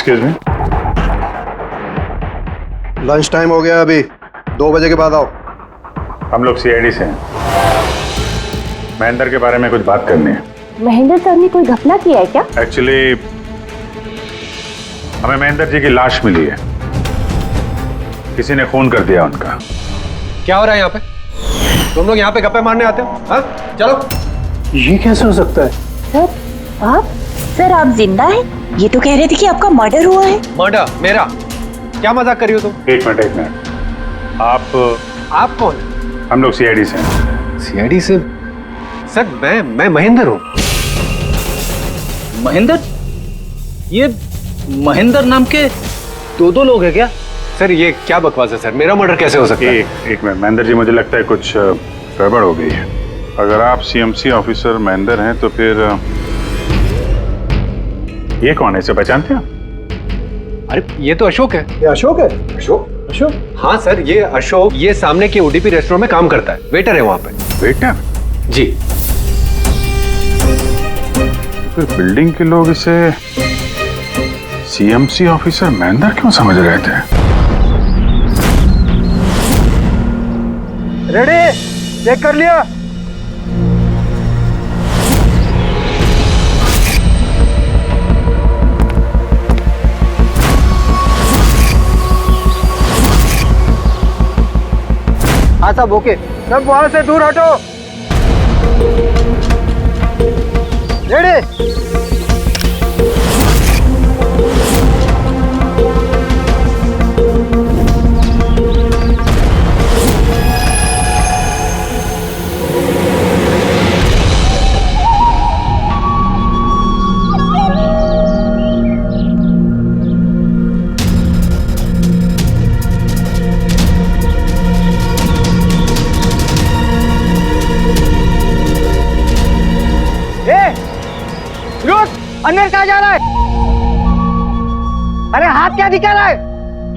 Excuse me. Lunch time हो गया, अभी 2 बजे के बाद आओ। हम लोग सीआईडी से हैं। महेंद्र के बारे में कुछ बात करनी है। महेंद्र सर ने कोई घपला किया है क्या? एक्चुअली हमें महेंद्र जी की लाश मिली है। किसी ने खून कर दिया उनका। क्या हो रहा है यहाँ पे? तुम लोग यहाँ पे गप्पे मारने आते हो? हाँ, चलो। ये कैसे हो सकता है? सर आप? सर आप जिंदा हैं? ये तो कह रहे थे कि आपका मर्डर हुआ है। मर्डर मेरा? क्या मजाक कर रही हो तुम? एक मिनट। आप कौन? हम लोग सीआईडी से हैं। सीआईडी से? सर मैं महेंद्र हूँ। महेंद्र? ये महेंद्र नाम के दो लोग हैं क्या? सर ये क्या बकवास है सर? मेरा मर्डर कैसे हो सकता है? एक मिनट महेंद्र जी, मुझे लगता है कुछ गड़बड़ हो गई है। अगर आप सीएमसी ऑफिसर महेंद्र हैं तो फिर ये कौन है? इसे पहचानते हैं? अरे ये तो अशोक है। ये अशोक है? अशोक? हाँ सर, ये अशोक ये सामने के ओडीपी रेस्टोरेंट में काम करता है, वेटर है वहाँ पे। वेटर? जी। फिर बिल्डिंग के लोग इसे सीएमसी ऑफिसर महेंद्र क्यों समझ रहे थे? रेडी? चेक कर लिया? हाँ सब ओके। सब वहां से दूर हटो। रेडी? अंदर कहाँ जा रहा है? अरे हाथ क्या दिखा रहा है?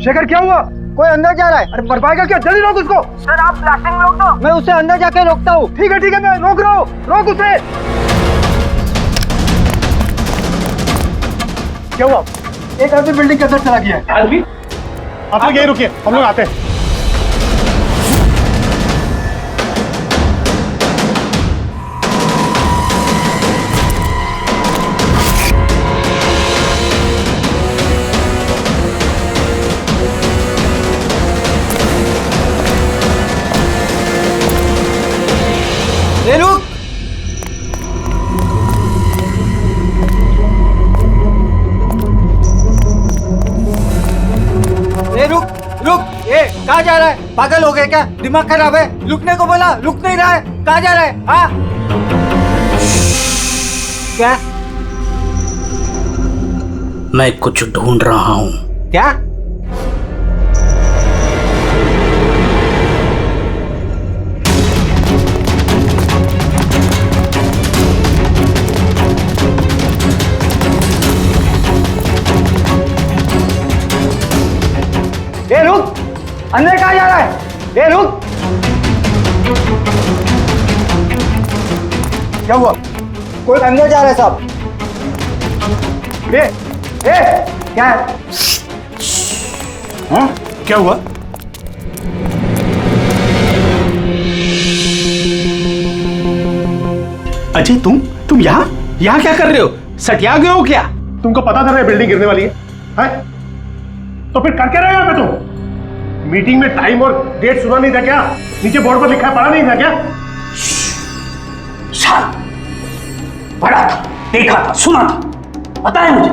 शेखर क्या हुआ? कोई अंदर जा रहा है। अरे मर पाएगा क्या? जल्दी रोक उसको। सर आप प्लास्टिक में रोक दो। मैं उसे अंदर जाके रोकता हूँ। ठीक है मैं रोक रहा हूँ। रोक उसे। क्या हुआ? एक आदमी बिल्डिंग के अंदर चला गया है। आदमी? आप लोग यहीं रुकिए, हम लोग आते हैं। रुक। रुक। कहाँ जा रहा है? पागल हो गए क्या? दिमाग खराब है? रुकने को बोला, रुक नहीं रहा है। कहाँ जा रहा है? हाँ? क्या? मैं कुछ ढूंढ रहा हूँ। क्या? ए रुक! अंदर कहाँ जा रहा है? ए रुक! क्या हुआ? कोई अंदर जा रहा है साहब। क्या है? हाँ? क्या हुआ? अजय तुम यहाँ क्या कर रहे हो? सटिया गए हो क्या? तुमको पता था ना बिल्डिंग गिरने वाली है? तो फिर कर क्या रहे हो यहाँ पे तुम? मीटिंग में टाइम और डेट सुना नहीं था क्या? नीचे बोर्ड पर लिखा है, पढ़ा नहीं था क्या? शायद पढ़ा था, देखा था, सुना था। पता है मुझे,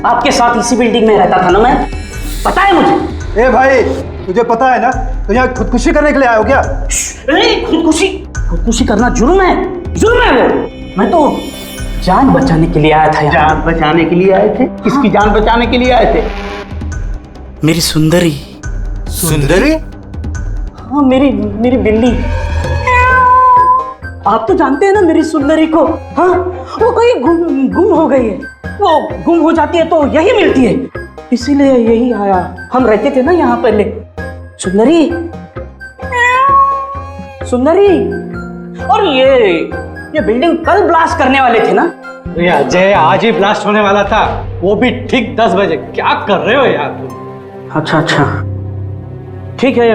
आपके साथ इसी बिल्डिंग में रहता था ना मैं। पता है मुझे। ए भाई, तुझे पता है ना? तो यहाँ खुदकुशी करने के लिए आए हो क्या? खुदकुशी करना जुर्म है वो। मैं तो जान बचाने के लिए आया था यहाँ। जान बचाने के लिए आए थे? किसकी जान बचाने के लिए आए थे? मेरी सुंदरी। सुंदरी? हाँ, मेरी बिल्ली। आप तो जानते हैं ना मेरी सुंदरी को। हाँ, वो कहीं गुम हो गई है। वो गुम हो जाती है तो यही मिलती है, इसीलिए यही आया। हम रहते थे ना यहाँ पहले। सुंदरी। और ये बिल्डिंग कल ब्लास्ट करने वाले थे ना, अरे अजय, आज ही ब्लास्ट होने वाला था, वो भी ठीक 10 बजे। क्या कर रहे हो यार तुम? अच्छा अच्छा, ठीक है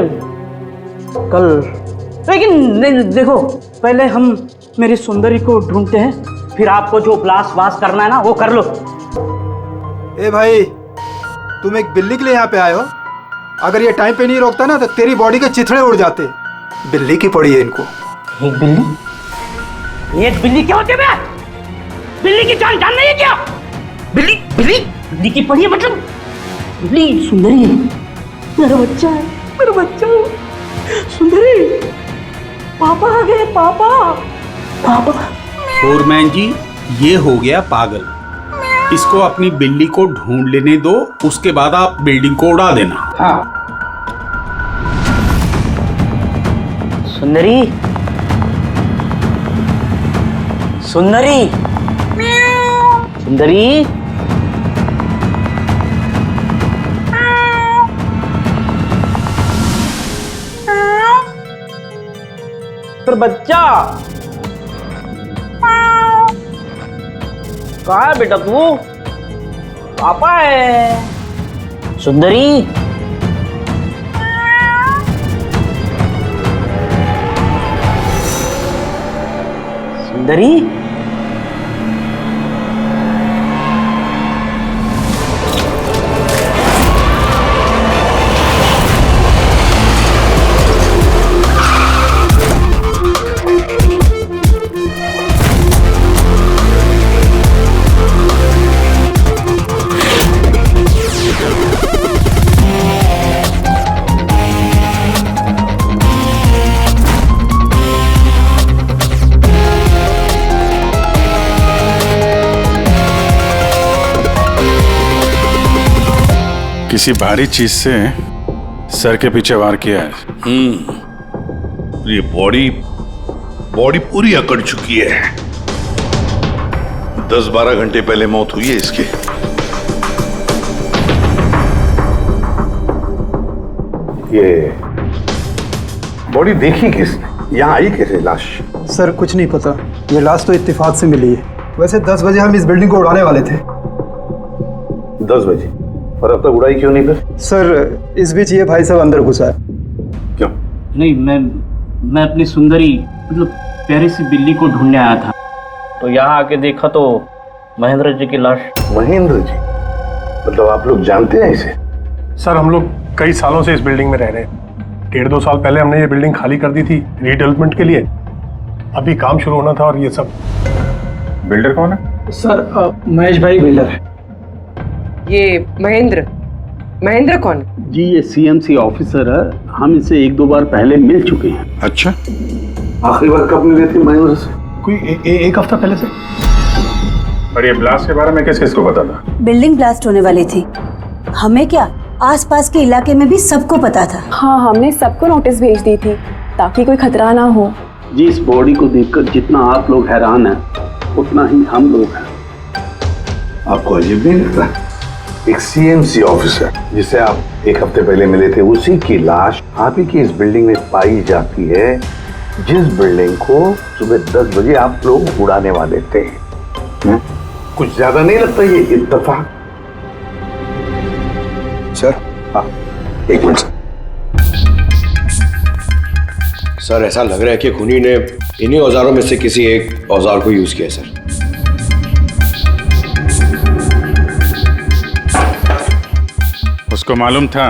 कल, लेकिन देखो पहले हम मेरी सुंदरी को ढूंढते हैं, फिर आपको जो ब्लास्ट वास्ट करना है ना वो कर लो। ए भाई, तुम एक बिल्ली के लिए यहाँ पे आए हो? अगर ये टाइम पे नहीं रोकता ना तो तेरी बॉडी के चिथड़े उड़ जाते। बिल्ली की पड़ी है इनको। एक बिल्ली? एक बिल्ली क्या होती है बे? बिल्ली की जान नहीं है क्या? बिल्ली बिल्ली बिल्ली की पड़ी है मतलब? बिल्ली सुंदरी है, मेरा बच्चा है, मेरा बच्चा है। सुंदरी, पापा आ गए, पापा पापा। फोरमैन जी, ये हो गया पागल। इसको अपनी बिल्ली को ढूंढ लेने दो, उसके बाद आप बिल्डिंग को उड़ा देना। हाँ। सुंदरी, सुंदरी, सुंदरी, पर बच्चा कहाँ है बेटा तू? पापा है। सुंदरी, सुंदरी, किसी भारी चीज से सर के पीछे वार किया है। ये बॉडी पूरी अकड़ चुकी है। 10-12 घंटे पहले मौत हुई है इसकी। ये बॉडी देखी किसने? यहाँ आई कैसे लाश? सर कुछ नहीं पता, ये लाश तो इत्तेफाक से मिली है। वैसे 10 बजे हम इस बिल्डिंग को उड़ाने वाले थे। 10 बजे? और अब तक उड़ाई क्यों नहीं फिर? सर इस बीच ये भाई साहब अंदर घुसा है। क्यों? नहीं, मैं अपनी सुंदरी मतलब प्यारी सी बिल्ली को ढूंढने आया था, तो यहाँ आके देखा तो महेंद्र जी की लाश। महेंद्र जी? मतलब आप लोग जानते हैं इसे? सर हम लोग कई सालों से इस बिल्डिंग में रह रहे हैं। 1.5-2 साल पहले हमने ये बिल्डिंग खाली कर दी थी रीडेवलपमेंट के लिए। अभी काम शुरू होना था और ये सब। बिल्डर कौन है? सर महेश भाई बिल्डर है। ये महेंद्र कौन? जी ये सीएमसी ऑफिसर है, हम इसे 1-2 बार पहले मिल चुके हैं। अच्छा, आखिरी बार कब मिले थे महेंद्र से? कोई एक हफ्ता पहले से। और ये ब्लास्ट के बारे में किस किस को पता था? बिल्डिंग ब्लास्ट होने वाली थी, हमें क्या आसपास के इलाके में भी सबको पता था। हाँ, हमने सबको नोटिस भेज दी थी ताकि कोई खतरा ना हो। जी इस बॉडी को देखकर जितना आप लोग हैरान हैं, उतना ही हम लोग हैं। आपको अजीब नहीं लगता? एक सीएमसी ऑफिसर जिसे आप 1 हफ्ते पहले मिले थे, उसी की लाश आप ही की इस बिल्डिंग में पाई जाती है, जिस बिल्डिंग को सुबह 10 बजे आप लोग उड़ाने वाले थे। कुछ ज्यादा नहीं लगता ये इत्तेफाक? सर हाँ, एक मिनट सर, ऐसा लग रहा है कि खूनी ने इन्हीं औजारों में से किसी एक औजार को यूज किया है सर। उसको मालूम था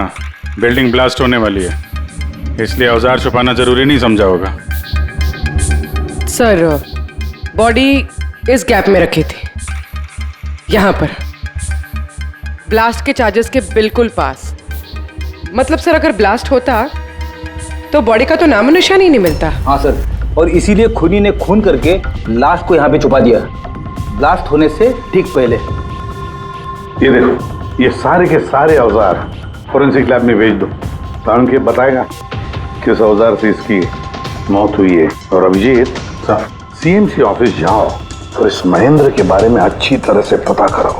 बिल्डिंग ब्लास्ट होने वाली है, इसलिए औजार छुपाना जरूरी नहीं समझा होगा। सर बॉडी इस गैप में रखी थी, यहाँ पर ब्लास्ट के चार्जेस के बिल्कुल पास। मतलब सर अगर ब्लास्ट होता तो बॉडी का तो नामो निशान ही नहीं मिलता। हाँ सर, और इसीलिए खूनी ने खून करके लाश को यहाँ पे छुपा दिया, ब्लास्ट होने से ठीक पहले। ये देखो, ये सारे के सारे औजार फोरेंसिक लैब में भेज दो, कारण के बताएगा किस औजार से इसकी मौत हुई है। और अभिजीत, सीएमसी ऑफिस जाओ और इस महेंद्र के बारे में अच्छी तरह से पता करो।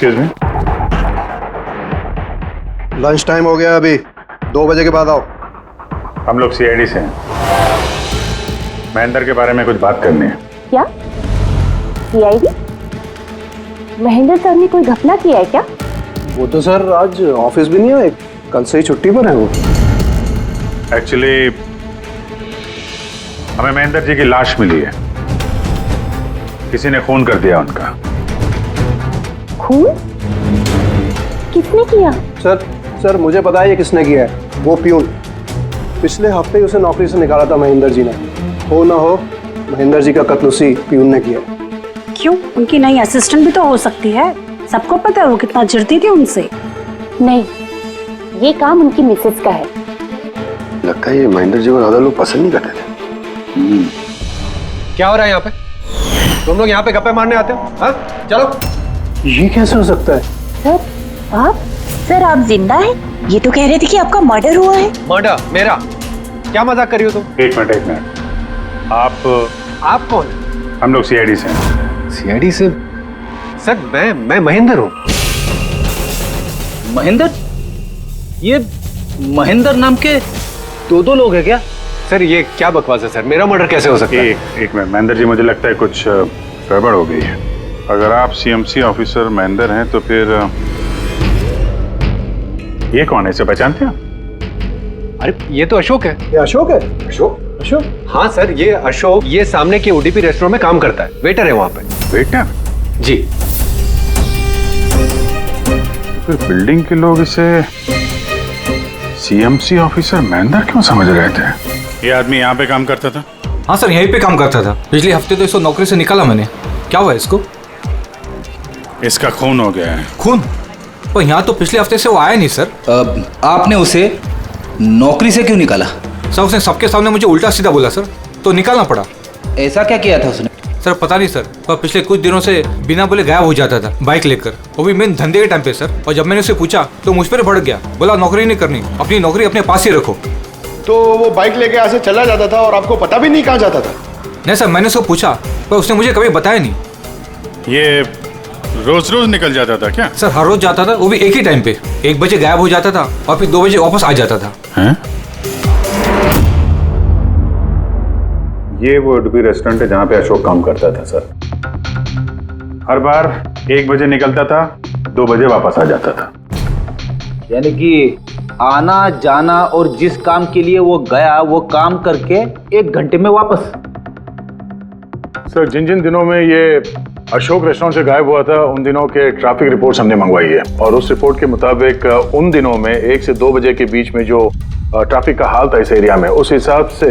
एक्सक्यूज मी, लंच टाइम हो गया, अभी 2 बजे के बाद आओ। हम लोग सीआईडी से हैं। महेंद्र के बारे में कुछ बात करनी है। क्या सीआईडी? महेंद्र सर ने कोई घपला किया है क्या? वो तो सर आज ऑफिस भी नहीं आए, कल से ही छुट्टी पर है वो। एक्चुअली हमें महेंद्र जी की लाश मिली है, किसी ने खून कर दिया उनका। खून? किसने किया? सर मुझे पता है ये किसने किया है, वो प्यून। पिछले हफ्ते ही उसे नौकरी से निकाला था महेंद्र जी ने। हो ना हो, महेंद्र जी का कत्ल उसी प्यून ने किया। क्यों? उनकी नई असिस्टेंट भी तो हो सकती है। सबको पता है वो कितना चिढ़ती थी उनसे। नहीं, ये काम उनकी मिसेस का है। लगता है ये महेंद्र जी को ज्यादा लोग पसंद नहीं करते थे। क्या हो रहा है यहाँ पे? तुम लोग यहाँ पे गप्पे मारने आते हो? हाँ, चलो। ये कैसे हो सकता है? सर आप जिंदा हैं? ये तो कह रहे थे कि आपका मर्डर हुआ है। मर्डर? मेरा? क्या मजाक कर रही हो तुम? एक मिनट, आप कौन? हम लोग सीआईडी से हैं। सीआईडी से? सर मैं महेंद्र हूँ। महेंद्र? ये महेंद्र नाम के दो लोग हैं क्या? सर ये क्या बकवास है सर, मेरा मर्डर कैसे हो सकता है? एक मिनट महेंद्र जी, मुझे लगता है कुछ गड़बड़ हो गई है। अगर आप सीएमसी ऑफिसर महेंद्र हैं तो फिर ये कौन है, इसे पहचानते हैं? अरे ये तो अशोक है। ये अशोक है? अशोक? हाँ सर, ये अशोक ये सामने के ओडीपी रेस्टोरेंट में काम करता है, वेटर है वहाँ पे। वेटर? जी। फिर बिल्डिंग के लोग इसे सीएमसी ऑफिसर महेंद्र क्यों समझ रहे थे? ये आदमी यहाँ पे काम करता था? हाँ सर, यहीं पे काम करता था। पिछले हफ्ते तो इसको नौकरी से निकाला मैंने। क्या हुआ इसको? इसका खून हो गया है। खून? पर यहाँ तो पिछले हफ्ते से वो आया नहीं सर। आपने उसे नौकरी से क्यों निकाला? सर उसने सबके सामने मुझे उल्टा सीधा बोला सर, तो निकालना पड़ा। ऐसा क्या किया था उसने? सर पता नहीं सर, पर पिछले कुछ दिनों से बिना बोले गायब हो जाता था बाइक लेकर, वो भी मेन धंधे के टाइम पे सर। और जब मैंने उसे पूछा तो मुझ पर भड़क गया, बोला नौकरी नहीं करनी, अपनी नौकरी अपने पास ही रखो। तो वो बाइक लेके यहाँ से चला जाता था और आपको पता भी नहीं कहाँ जाता था? नहीं सर, मैंने उसको पूछा पर उसने मुझे कभी बताया नहीं। ये रोज रोज निकल जाता था क्या? सर हर रोज जाता था, वो भी एक ही टाइम पे। 1 बजे गायब हो जाता था और फिर 2 बजे वापस आ जाता था। हैं? ये वो ओडीपी रेस्टोरेंट है जहाँ पे अशोक काम करता था सर। हर बार 1 बजे निकलता था, 2 बजे वापस आ जाता था। यानी कि आना जाना और जिस काम के लिए वो गया वो काम करके 1 घंटे में वापस। सर जिन जिन दिनों में ये अशोक रेस्टोरेंट से गायब हुआ था उन दिनों के ट्रैफिक रिपोर्ट्स हमने मंगवाई है, और उस रिपोर्ट के मुताबिक उन दिनों में 1 से 2 बजे के बीच में जो ट्रैफिक का हाल था इस एरिया में, उस हिसाब से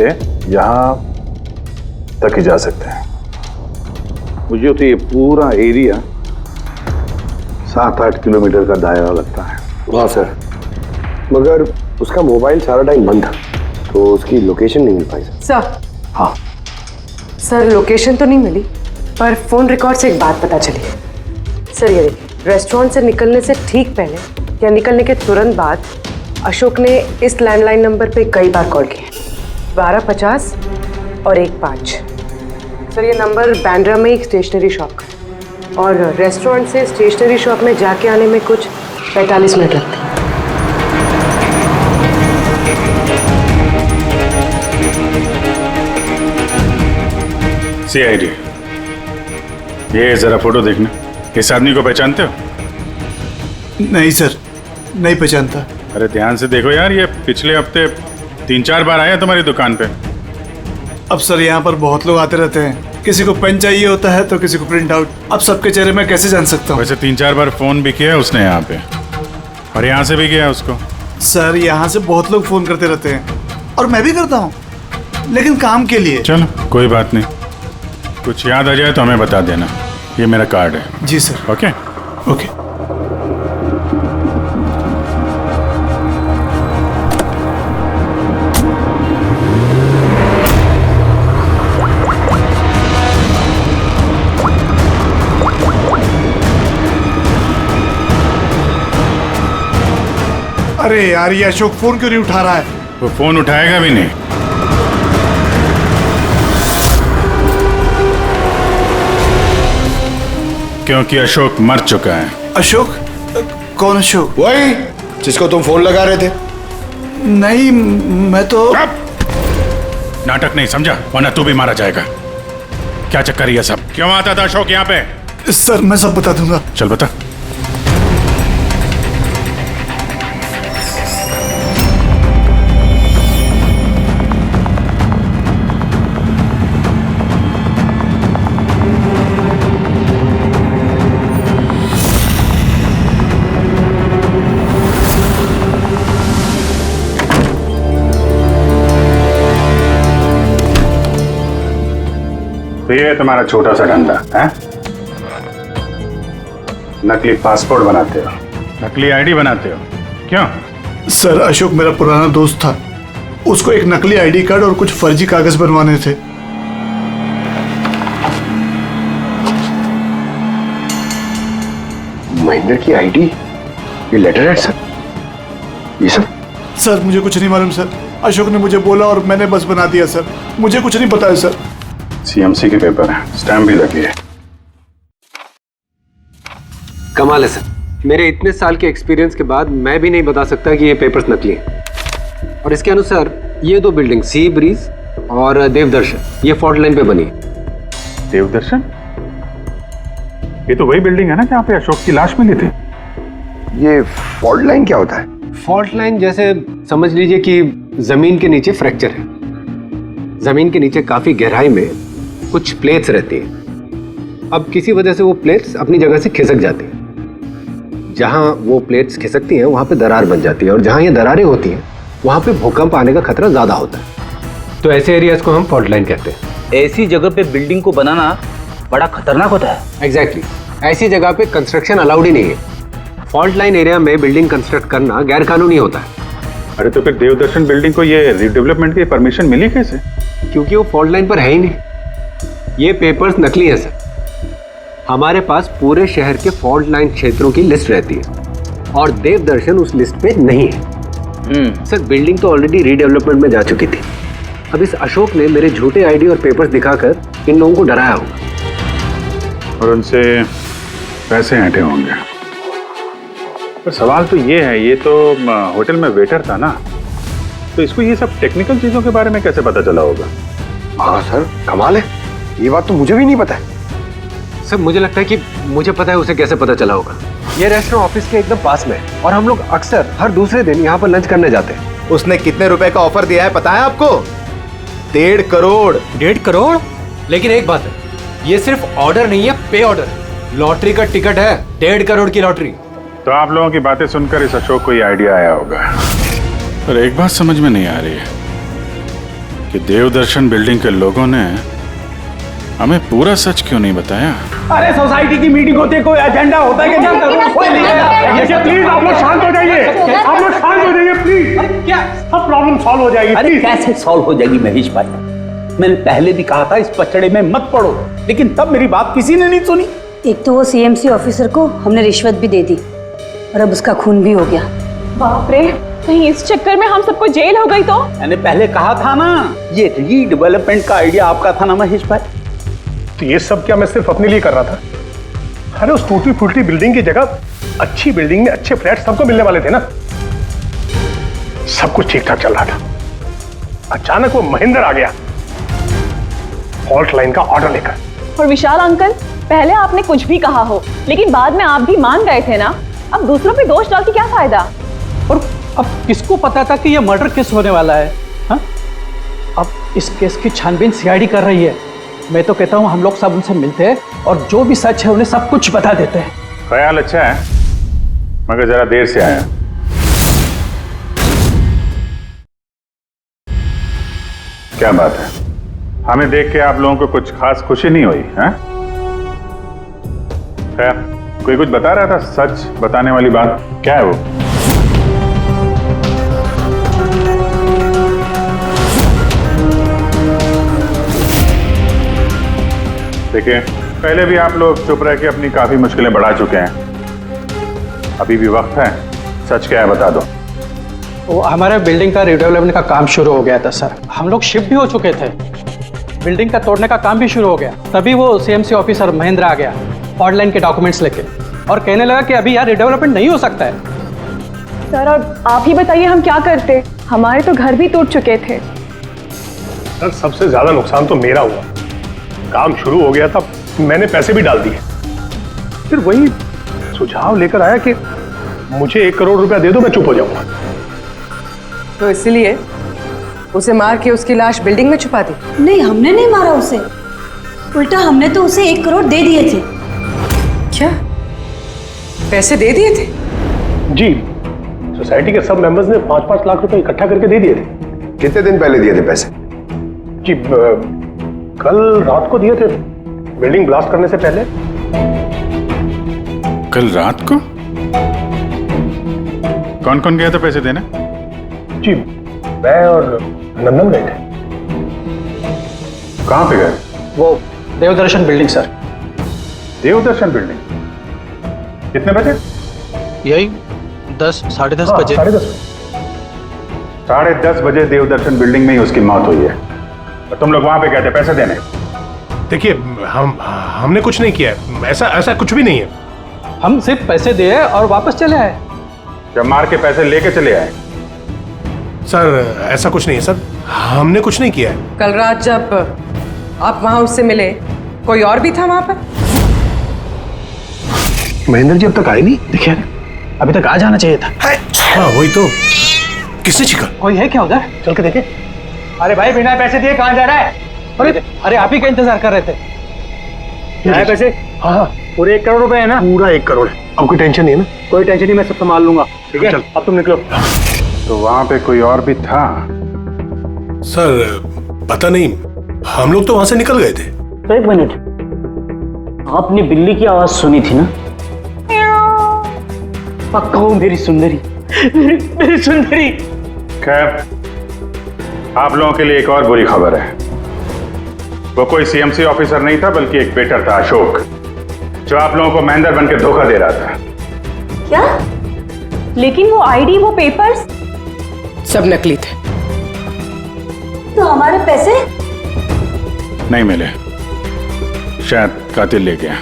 यहाँ तक ही जा सकते हैं। मुझे तो ये पूरा एरिया 7-8 किलोमीटर का दायरा लगता है। हाँ सर, मगर उसका मोबाइल सारा टाइम बंद था, तो उसकी लोकेशन नहीं मिल पाई सर। हाँ सर लोकेशन तो नहीं मिली, पर फोन रिकॉर्ड से एक बात पता चली। सर ये देखिए, रेस्टोरेंट से निकलने से ठीक पहले या निकलने के तुरंत बाद अशोक ने इस लैंडलाइन नंबर पे कई बार कॉल किया, 1250 और 15। सर ये नंबर बैंड्रा में एक स्टेशनरी शॉप का है, और रेस्टोरेंट से स्टेशनरी शॉप में जाके आने में कुछ 45 मिनट लगते हैं। सीआईडी, ये जरा फोटो देखना। इस आदमी को पहचानते हो? नहीं सर, नहीं पहचानता। अरे ध्यान से देखो यार, ये पिछले हफ्ते 3-4 बार आया तुम्हारी दुकान पे। अब सर यहाँ पर बहुत लोग आते रहते हैं, किसी को पेन चाहिए होता है तो किसी को प्रिंट आउट। अब सबके चेहरे मैं कैसे जान सकता हूँ? वैसे 3-4 बार फोन भी किया है उसने यहाँ पे, और यहाँ से भी किया है उसको। सर यहाँ से बहुत लोग फोन करते रहते हैं, और मैं भी करता हूँ, लेकिन काम के लिए। चलो कोई बात नहीं, कुछ याद आ जाए तो हमें बता देना। ये मेरा कार्ड है। जी सर। Okay okay. अरे यार, ये अशोक फोन क्यों नहीं उठा रहा है? वो फोन उठाएगा भी नहीं। क्योंकि अशोक मर चुका है। अशोक? कौन अशोक? वही जिसको तुम फोन लगा रहे थे। नहीं, मैं तो नाटक नहीं समझा, वरना तू भी मारा जाएगा। क्या चक्कर है ये सब? क्यों आता था अशोक यहाँ पे? सर मैं सब बता दूंगा। चल बता। तो ये है तुम्हारा छोटा सा धंधा है? नकली पासपोर्ट बनाते हो, नकली आईडी बनाते हो, क्यों? सर अशोक मेरा पुराना दोस्त था, उसको एक नकली आईडी कार्ड और कुछ फर्जी कागज बनवाने थे। महेंद्र की आईडी, ये लेटर है सर, ये सब? सर मुझे कुछ नहीं मालूम सर, अशोक ने मुझे बोला और मैंने बस बना दिया सर, मुझे कुछ नहीं पता है सर। सीएमसी के पेपर है, स्टैम्प भी लगी है। कमाल है सर, मेरे इतने साल के एक्सपीरियंस के बाद मैं भी नहीं बता सकता कि ये पेपर्स नकली हैं। और इसके अनुसार ये दो बिल्डिंग सी ब्रीज और देवदर्शन ये फॉल्ट लाइन पे बनी है। देवदर्शन? ये तो वही बिल्डिंग है ना जहाँ पे अशोक की लाश मिली थी। ये फॉल्ट लाइन क्या होता है? फॉल्ट लाइन जैसे समझ लीजिए कि जमीन के नीचे फ्रैक्चर है, जमीन के नीचे काफी गहराई में कुछ प्लेट्स रहती हैं। अब किसी वजह से वो प्लेट्स अपनी जगह से खिसक जाती हैं। जहां वो प्लेट्स खिसकती हैं वहां पे दरार बन जाती है, और जहां ये दरारें होती हैं वहां पे भूकंप आने का खतरा ज्यादा होता है। तो ऐसे एरियाज को हम फॉल्ट लाइन कहते हैं। ऐसी जगह पे बिल्डिंग को बनाना बड़ा खतरनाक होता है। एग्जैक्टली, ऐसी जगह पे कंस्ट्रक्शन अलाउड ही नहीं है। फॉल्ट लाइन एरिया में बिल्डिंग कंस्ट्रक्ट करना गैर कानूनी होता है। अरे तो फिर देवदर्शन बिल्डिंग को ये रीडेवलपमेंट की परमिशन मिली कैसे? क्योंकि वो फॉल्ट लाइन पर है ही नहीं। ये पेपर्स नकली हैं सर। हमारे पास पूरे शहर के फॉल्ट लाइन क्षेत्रों की लिस्ट रहती है और देवदर्शन उस लिस्ट पे नहीं है। सर बिल्डिंग तो ऑलरेडी रीडेवलपमेंट में जा चुकी थी। अब इस अशोक ने मेरे झूठे आईडी और पेपर्स दिखाकर इन लोगों को डराया होगा और उनसे पैसे ऐंठे होंगे। पर सवाल तो ये है, ये तो होटल में वेटर था ना, तो इसको ये सब टेक्निकल चीजों के बारे में कैसे पता चला होगा? हाँ सर, कमाल है, ये बात तो मुझे भी नहीं पता है। सर मुझे लगता है कि मुझे पता है उसे कैसे पता चला होगा। ये रेस्टोरेंट ऑफिस के एकदम पास में है और हम लोग अक्सर हर दूसरे दिन यहाँ पर लंच करने जाते हैं। उसने कितने रुपए का ऑफर दिया है पता है आपको? 1.5 करोड़। 1.5 करोड़? लेकिन एक बात है, ये सिर्फ ऑर्डर नहीं है, पे ऑर्डर है। लॉटरी का टिकट है, 1.5 करोड़ की लॉटरी। तो आप लोगों की बातें सुनकर इस अशोक को ये आइडिया आया होगा। पर एक बात समझ में नहीं आ रही है कि देवदर्शन बिल्डिंग के लोगों ने हमें पूरा सच क्यों नहीं बताया? अरे सोसाइटी की मीटिंग होती है, कोई एजेंडा होता है कि कोई नहीं है। प्लीज आप लोग शांत हो जाइए, आप लोग शांत हो जाइए प्लीज। क्या सब प्रॉब्लम सॉल्व हो जाएगी। अरे कैसे सॉल्व हो जाएगी महेश भाई? मैंने पहले भी कहा था इस पचड़े में मत पड़ो, लेकिन तब मेरी बात किसी ने नहीं सुनी। एक तो वो सीएमसी ऑफिसर को हमने रिश्वत भी दे दी और अब उसका खून भी हो गया। बाप रे, कहीं इस चक्कर में हम सबको जेल हो गई तो? मैंने पहले कहा था ना, ये रीडेवलपमेंट का आइडिया आपका था ना महेश भाई? तो ये सब क्या मैं सिर्फ अपने लिए कर रहा था? अरे उस टूटी फूटी बिल्डिंग की जगह अच्छी बिल्डिंग में अच्छे फ्लैट सबको मिलने वाले थे ना। सब कुछ ठीक ठाक चल रहा था, अचानक वो महेंद्र आ गया फॉल्ट लाइन का ऑर्डर लेकर। और विशाल अंकल, पहले आपने कुछ भी कहा हो, लेकिन बाद में आप भी मान गए थे ना। अब दूसरों पे दोष डाल के क्या फायदा? और अब किसको पता था कि ये मर्डर केस होने वाला है? हाँ? अब इस केस की छानबीन सीआईडी कर रही है। मैं तो कहता हूँ हम लोग सब उनसे मिलते हैं और जो भी सच है उन्हें सब कुछ बता देते हैं। ख्याल अच्छा है, मगर जरा देर से आया। क्या बात है, हमें देख के आप लोगों को कुछ खास खुशी नहीं हुई? हैं? खैर, कोई कुछ बता रहा था, सच बताने वाली बात क्या है वो? देखिए, पहले भी आप लोग चुप रह के अपनी काफी मुश्किलें बढ़ा चुके हैं। अभी भी वक्त है, सच क्या है बता दो। वो हमारे बिल्डिंग का रिडेवलपमेंट का काम शुरू हो गया था सर। हम लोग शिफ्ट भी हो चुके थे, बिल्डिंग का तोड़ने का काम भी शुरू हो गया। तभी वो सीएमसी ऑफिसर महेंद्र आ गया फॉल्ट लाइन के डॉक्यूमेंट्स लेके। और कहने लगा कि अभी यहाँ रिडेवलपमेंट नहीं हो सकता है। सर अब आप ही बताइए हम क्या करते, हमारे तो घर भी टूट चुके थे। सर सबसे ज्यादा नुकसान तो मेरा हुआ। काम शुरू हो गया था, मैंने पैसे भी डाल दिए, फिर वही सुझाव लेकर आया कि मुझे 1 करोड़ रुपया दे दो, मैं चुप हो जाऊंगा। तो इसलिए उसे मार के उसकी लाश बिल्डिंग में छुपा दी? नहीं, हमने नहीं मारा उसे, उल्टा हमने तो उसे 1 करोड़ दे दिए थे। क्या पैसे दे दिए थे? जी, सोसाइटी के सब मेंबर्स ने 5-5 लाख रुपए इकट्ठा करके दे दिए थे। कितने दिन पहले दिए थे पैसे? जी कल रात को दिए थे, बिल्डिंग ब्लास्ट करने से पहले। कल रात को? कौन कौन गया था पैसे देने? जी मैं और नंदन गए थे। कहां पे गए? वो देवदर्शन बिल्डिंग सर। देवदर्शन बिल्डिंग? कितने बजे? यही 10 साढ़े 10 बजे। 10:30 बजे देवदर्शन बिल्डिंग में ही उसकी मौत हुई है। और तुम लोग वहां पे गए थे पैसे देने? देखिए हमने कुछ नहीं किया है, ऐसा कुछ भी नहीं है। हम सिर्फ पैसे दिए और वापस चले आए। जब मार के पैसे लेके चले आए? सर ऐसा कुछ नहीं है सर, हमने कुछ नहीं किया है। कल रात जब आप वहां उससे मिले, कोई और भी था वहां पर? महेंद्र जी अब तक आए नहीं, देखिए अभी तक आ जाना चाहिए था। हाँ वही तो, किसने छिका? कोई है क्या उधर? चल के देखे। अरे भाई बिना पैसे दिए कहाँ जा रहा है? अरे आप ही का इंतजार कर रहे थे। क्या है पैसे? हाँ पूरे 1 करोड़ रुपए है ना? पूरा 1 करोड़ है। अब कोई टेंशन नहीं है ना? कोई टेंशन नहीं, मैं सब संभाल लूंगा। ठीक है, चल। अब तुम निकलो। तो वहां पे कोई और भी था? सर पता नहीं, हम लोग तो वहां से निकल गए थे। तो 1 मिनट, आपने बिल्ली की आवाज सुनी थी ना? पक्का हो मेरी सुंदरी, मेरी सुंदरी। खैर आप लोगों के लिए एक और बुरी खबर है। वो कोई सीएमसी ऑफिसर नहीं था, बल्कि एक वेटर था, अशोक, जो आप लोगों को महेंद्र बन के धोखा दे रहा था। क्या? लेकिन वो आईडी, वो पेपर्स सब नकली थे। तो हमारे पैसे? नहीं मिले, शायद कातिल ले गया।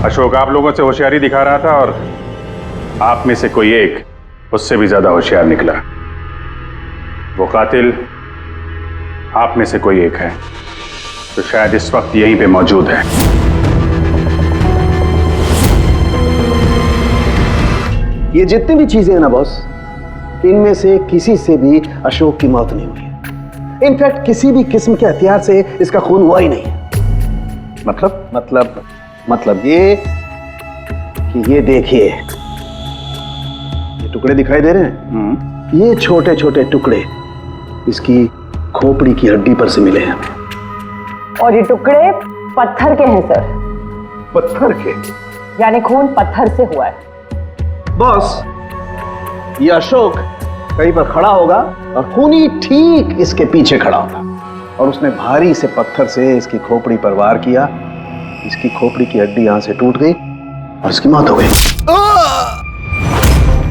अशोक आप लोगों से होशियारी दिखा रहा था और आप में से कोई एक उससे भी ज्यादा होशियार निकला। वो कातिल आप में से कोई एक है, तो शायद इस वक्त यहीं पे मौजूद है। ये जितनी भी चीजें हैं ना बॉस, इनमें से किसी से भी अशोक की मौत नहीं हुई है। इनफैक्ट किसी भी किस्म के हथियार से इसका खून हुआ ही नहीं है। मतलब ये कि ये देखिए, ये टुकड़े दिखाई दे रहे हैं? ये छोटे छोटे टुकड़े इसकी खोपड़ी की हड्डी पर से मिले हैं। और ये टुकड़े पत्थर के हैं सर। पत्थर के? यानी खून पत्थर से हुआ है। बॉस ये अशोक कहीं पर खड़ा होगा और खूनी ठीक इसके पीछे खड़ा होगा, और उसने भारी से पत्थर से इसकी खोपड़ी पर वार किया। इसकी खोपड़ी की हड्डी यहां से टूट गई और इसकी मौत हो गई।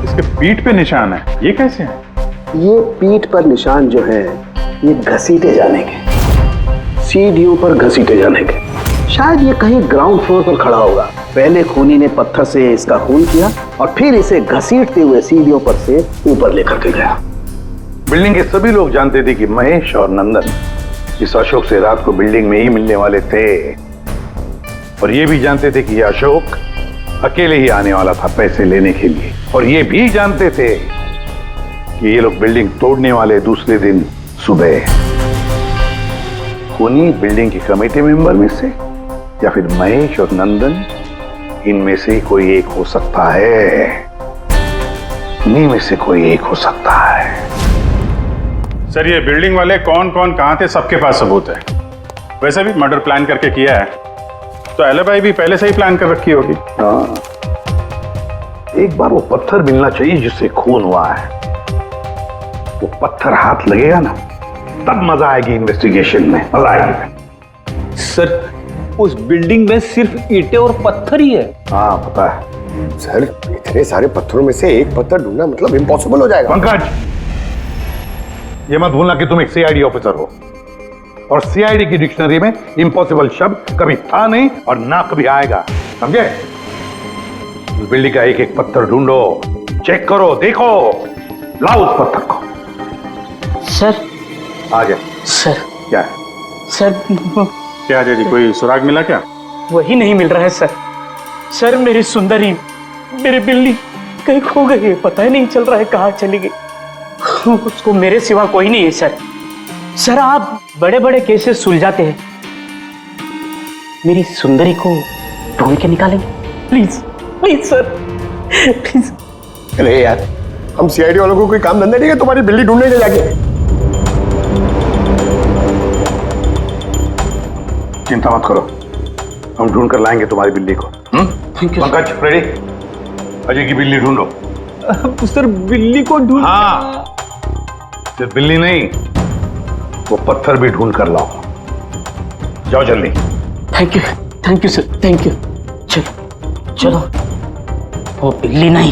इसके पीठ पे निशान है, ये कैसे है? ये पीठ पर निशान जो है, ये घसीटे जाने के, सीढ़ियों पर घसीटे जाने के। शायद ये कहीं ग्राउंड फ्लोर पर खड़ा होगा। पहले खूनी ने पत्थर से इसका खून किया और फिर इसे घसीटते हुए सीढ़ियों पर से ऊपर लेकर के गया। बिल्डिंग के सभी लोग जानते थे कि महेश और नंदन इस अशोक से रात को बिल्डिंग में ही मिलने वाले थे, और ये भी जानते थे कि ये अशोक अकेले ही आने वाला था पैसे लेने के लिए, और ये भी जानते थे कि ये लोग बिल्डिंग तोड़ने वाले दूसरे दिन सुबह। खूनी बिल्डिंग की कमेटी मेंबर में से या फिर महेश और नंदन, इनमें से कोई एक हो सकता है। इन्हीं में से कोई एक हो सकता है। सर ये बिल्डिंग वाले कौन कौन कहां थे, सबके पास सबूत है। वैसे भी मर्डर प्लान करके किया है, तो एलिबाई भी पहले से ही प्लान कर रखी होगी। हाँ, एक बार वो पत्थर मिलना चाहिए जिससे खून हुआ है। वो पत्थर हाथ लगेगा ना, तब मजा आएगी इन्वेस्टिगेशन में, मजा आएगी। सर उस बिल्डिंग में सिर्फ ईंटें और पत्थर ही है। हाँ पता है सर, इतने सारे पत्थरों में से एक पत्थर ढूंढना मतलब इम्पॉसिबल हो जाएगा। पंकज, ये मत भूलना कि तुम एक सीआईडी ऑफिसर हो, और सीआईडी की डिक्शनरी में इम्पॉसिबल शब्द कभी था नहीं और ना कभी आएगा, समझे? उस बिल्डिंग का एक एक पत्थर ढूंढो, चेक करो, देखो, लाओ उस पत्थर को। सर आ गया। सर क्या है? सर क्या अजय जी, कोई सुराग मिला क्या? वही नहीं मिल रहा है सर। सर मेरी सुंदरी, मेरी बिल्ली कहीं खो गई है, पता ही नहीं चल रहा है कहाँ चली गई। उसको मेरे सिवा कोई नहीं है सर। सर आप बड़े बड़े केसेस सुलझाते हैं, मेरी सुंदरी को ढूंढ के निकालेंगे प्लीज, प्लीज सर, प्लीज। अरे यार, हम सीआईडी वालों को कोई काम धंधा नहीं है तुम्हारी बिल्ली ढूंढने के जाके? चिंता मत करो, हम ढूंढ कर लाएंगे तुम्हारी बिल्ली को। पंकज, रेडी? अजय की बिल्ली ढूंढो। सर बिल्ली को ढूंढ? हाँ, सिर्फ बिल्ली नहीं, वो पत्थर भी ढूंढ कर लाओ। जाओ जल्दी। Thank you sir, thank you. चलो चलो, वो बिल्ली नहीं,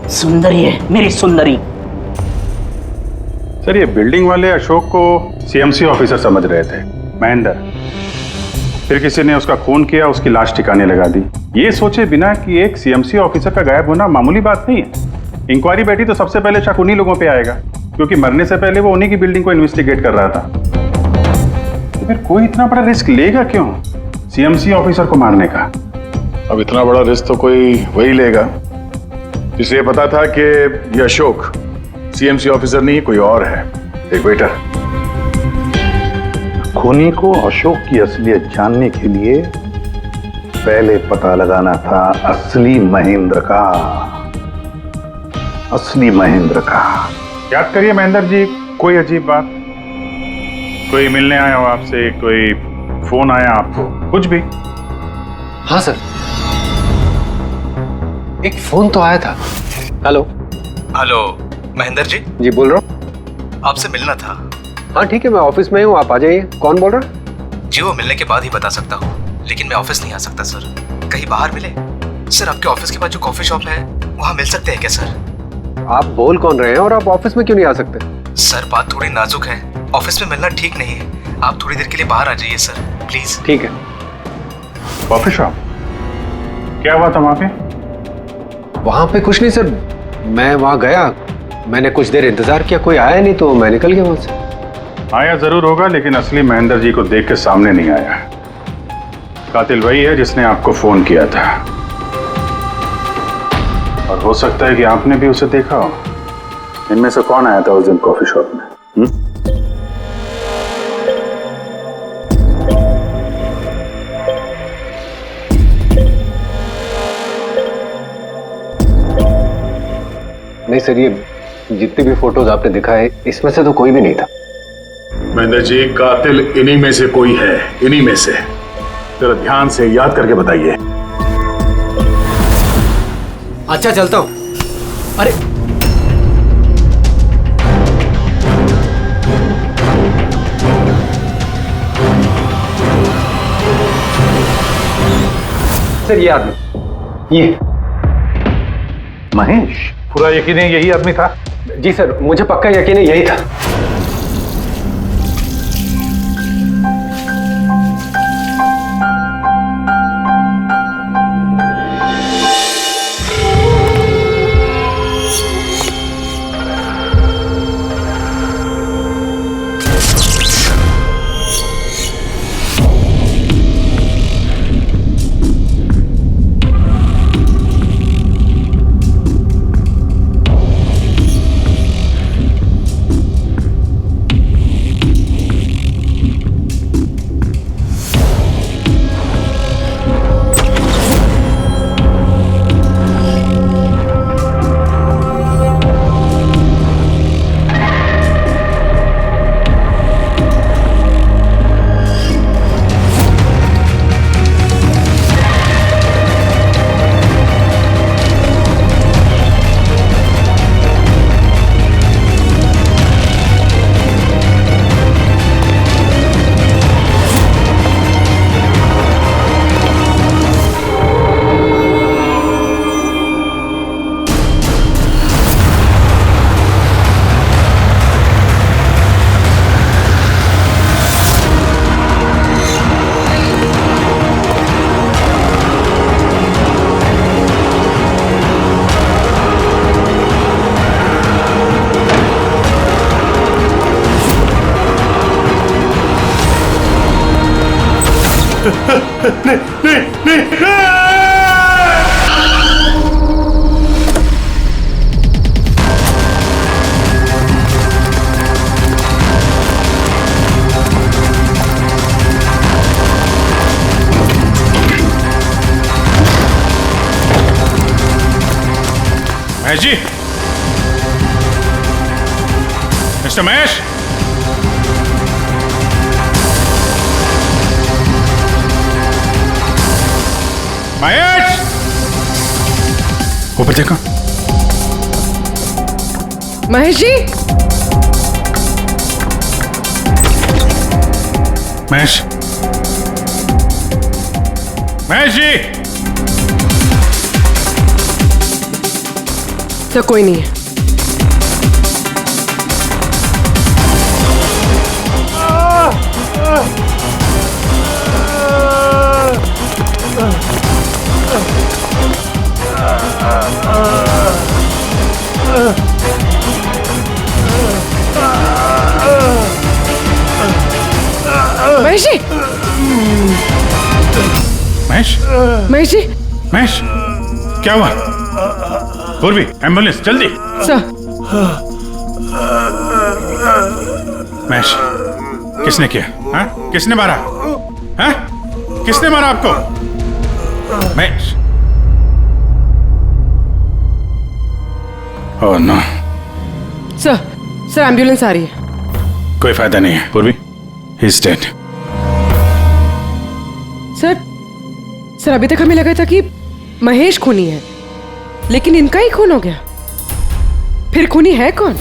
सुंदरी है, मेरी सुंदरी। सर ये बिल्डिंग वाले अशोक को सीएमसी ऑफिसर समझ रहे थे, महेंद्र। फिर किसी ने उसका खून किया, उसकी लाश ठिकाने लगा दी, ये सोचे बिना कि एक सीएमसी ऑफिसर का गायब होना मामूली बात नहीं है। इंक्वायरी बैठी तो सबसे पहले शक उन्हीं लोगों पे आएगा, क्योंकि मरने से पहले वो उन्हीं की बिल्डिंग को इन्वेस्टिगेट कर रहा था। तो फिर कोई इतना बड़ा रिस्क लेगा क्यों सीएमसी ऑफिसर को मारने का? अब इतना बड़ा रिस्क तो कोई वही लेगा जिसे ये पता था कि ये अशोक सीएमसी ऑफिसर नहीं, कोई और है, एक वेटर। खूनी को अशोक की असलियत जानने के लिए पहले पता लगाना था असली महेंद्र का, असली महेंद्र का। याद करिए महेंद्र जी, कोई अजीब बात, कोई मिलने आया हो आपसे, कोई फोन आया आपको, कुछ भी? हाँ सर, एक फोन तो आया था। Hello hello Mahendra ji. जी बोल रहा हूँ। आपसे मिलना था। हाँ ठीक है, मैं ऑफिस में हूँ, आप आ जाइए। कौन बोल रहा है? जी वो मिलने के बाद ही बता सकता हूँ, लेकिन मैं ऑफिस नहीं आ सकता सर। कहीं बाहर मिले? सर आपके ऑफिस के पास जो कॉफी शॉप है वहाँ मिल सकते हैं क्या सर? आप बोल कौन रहे हैं और आप ऑफिस में क्यों नहीं आ सकते? सर बात थोड़ी नाजुक है, ऑफिस में मिलना ठीक नहीं है। आप थोड़ी देर के लिए बाहर आ जाइए सर, प्लीज। ठीक है। Coffee shop? क्या हुआ था वहाँ पे? वहाँ पे कुछ नहीं सर, मैं वहाँ गया, मैंने कुछ देर इंतजार किया, कोई आया नहीं तो मैं निकल गया वहाँ से। आया जरूर होगा, लेकिन असली महेंद्र जी को देख के सामने नहीं आया। कातिल वही है जिसने आपको फोन किया था, और हो सकता है कि आपने भी उसे देखा हो। इनमें से कौन आया था उस दिन कॉफी शॉप में? नहीं सर, ये जितनी भी फोटोज आपने दिखाए इसमें से तो कोई भी नहीं था। महेंद्र जी, कातिल इन्हीं में से कोई है, इन्हीं में से। जरा ध्यान से याद करके बताइए। अच्छा चलता हूं। अरे सर, ये आदमी, ये महेश, पूरा यकीन है यही आदमी था? जी सर, मुझे पक्का यकीन है यही था। महेश जी, मिस्टर महेश, महेश, ऊपर देखो। महेश जी, महेश, महेश जी। तो कोई नहीं है। महेश जी, महेश, महेश जी, महेश, क्या हुआ? पूर्वी, एम्बुलेंस जल्दी। सर, महेश, किसने किया? हाँ? किसने मारा? हाँ? किसने मारा आपको? Mahesh. Oh no. Sir ambulance आ रही है। कोई फायदा नहीं है पूर्वी, ही इज डेड। सर अभी तक हमें लगा था कि महेश खूनी है, लेकिन इनका ही खून हो गया। फिर खूनी है कौन?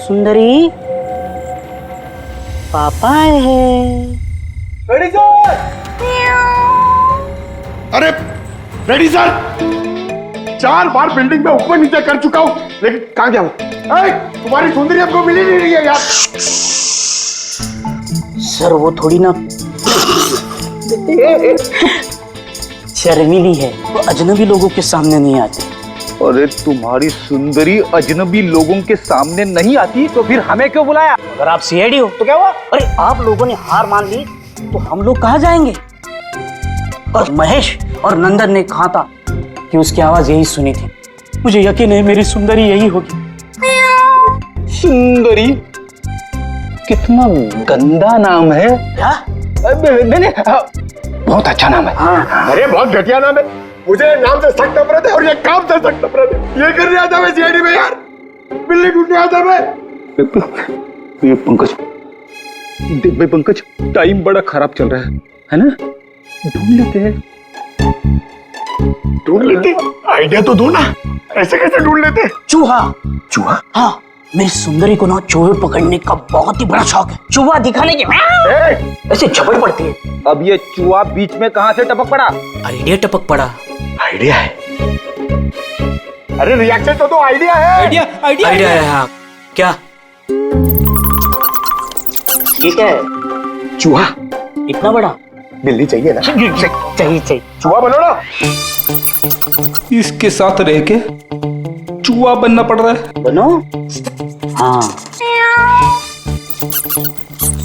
सुंदरी, पापा आए हैं। Ready sir. अरे रेडी सर, 4 बार बिल्डिंग में ऊपर नीचे कर चुका हूँ, लेकिन कहाँ गया हूँ? तुम्हारी सुंदरी हमको मिली नहीं रही है यार। सर वो थोड़ी ना शर्मीली है, वो अजनबी लोगों के सामने नहीं आती। अरे तुम्हारी सुंदरी अजनबी लोगों के सामने नहीं आती तो फिर हमें क्यों बुलाया? अगर आप सीआईडी हो तो क्या हुआ? अरे आप लोगों ने हार मान ली तो हम लोग कहाँ जाएंगे? और महेश और नंदन ने कहा था कि उसकी आवाज यही सुनी थी। मुझे यकीन है मेरी सुंदरी यही होगी। सुंदरी? कितना गंदा नाम है। क्या? नहीं, बहुत अच्छा नाम है। हाँ। अरे बहुत घटिया नाम है। मुझे नाम से सख्त नफरत है और ये काम से सख्त नफरत है। ये करने आता मैं सीआईडी में यार, बिल्ली ढूंढने आता मैं। ये पंकज, देख भाई पंकज, टाइम बड़ा खराब चल रहा है ना? ढूंढ लेते हैं। ढूंढ लेते? आइडिया तो दो ना, ऐसे कैसे ढूंढ लेते? चूहा। चूहा? हाँ, मेरी सुंदरी को ना चूहे पकड़ने का बहुत ही बड़ा शौक है। चूहा दिखाने के ऐसे झपट पड़ती है। अब ये चूहा बीच में कहाँ से टपक पड़ा? आइडिया टपक पड़ा। आइडिया है? अरे रिएक्शन तो आइडिया है। आइडिया है। हाँ क्या? ये क्या है? चूहा। इतना बड़ा? बिल्ली चाहिए ना? चाहिए। चूहा बनो ना। इसके साथ रह के चूहा बनना पड़ रहा है। बनो। हाँ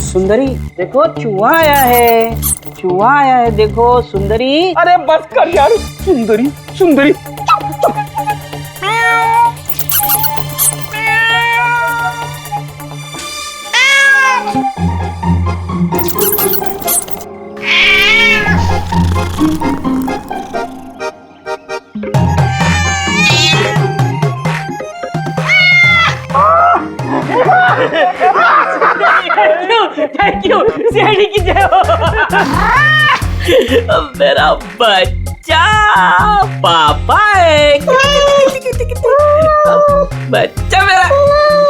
सुंदरी देखो, चूहा आया है। चूहा आया है, देखो सुंदरी। अरे बस कर यार। सुंदरी सुंदरी थैंक यू सीआईडी की जय हो। मेरा बच्चा पापा है। बच्चा मेरा।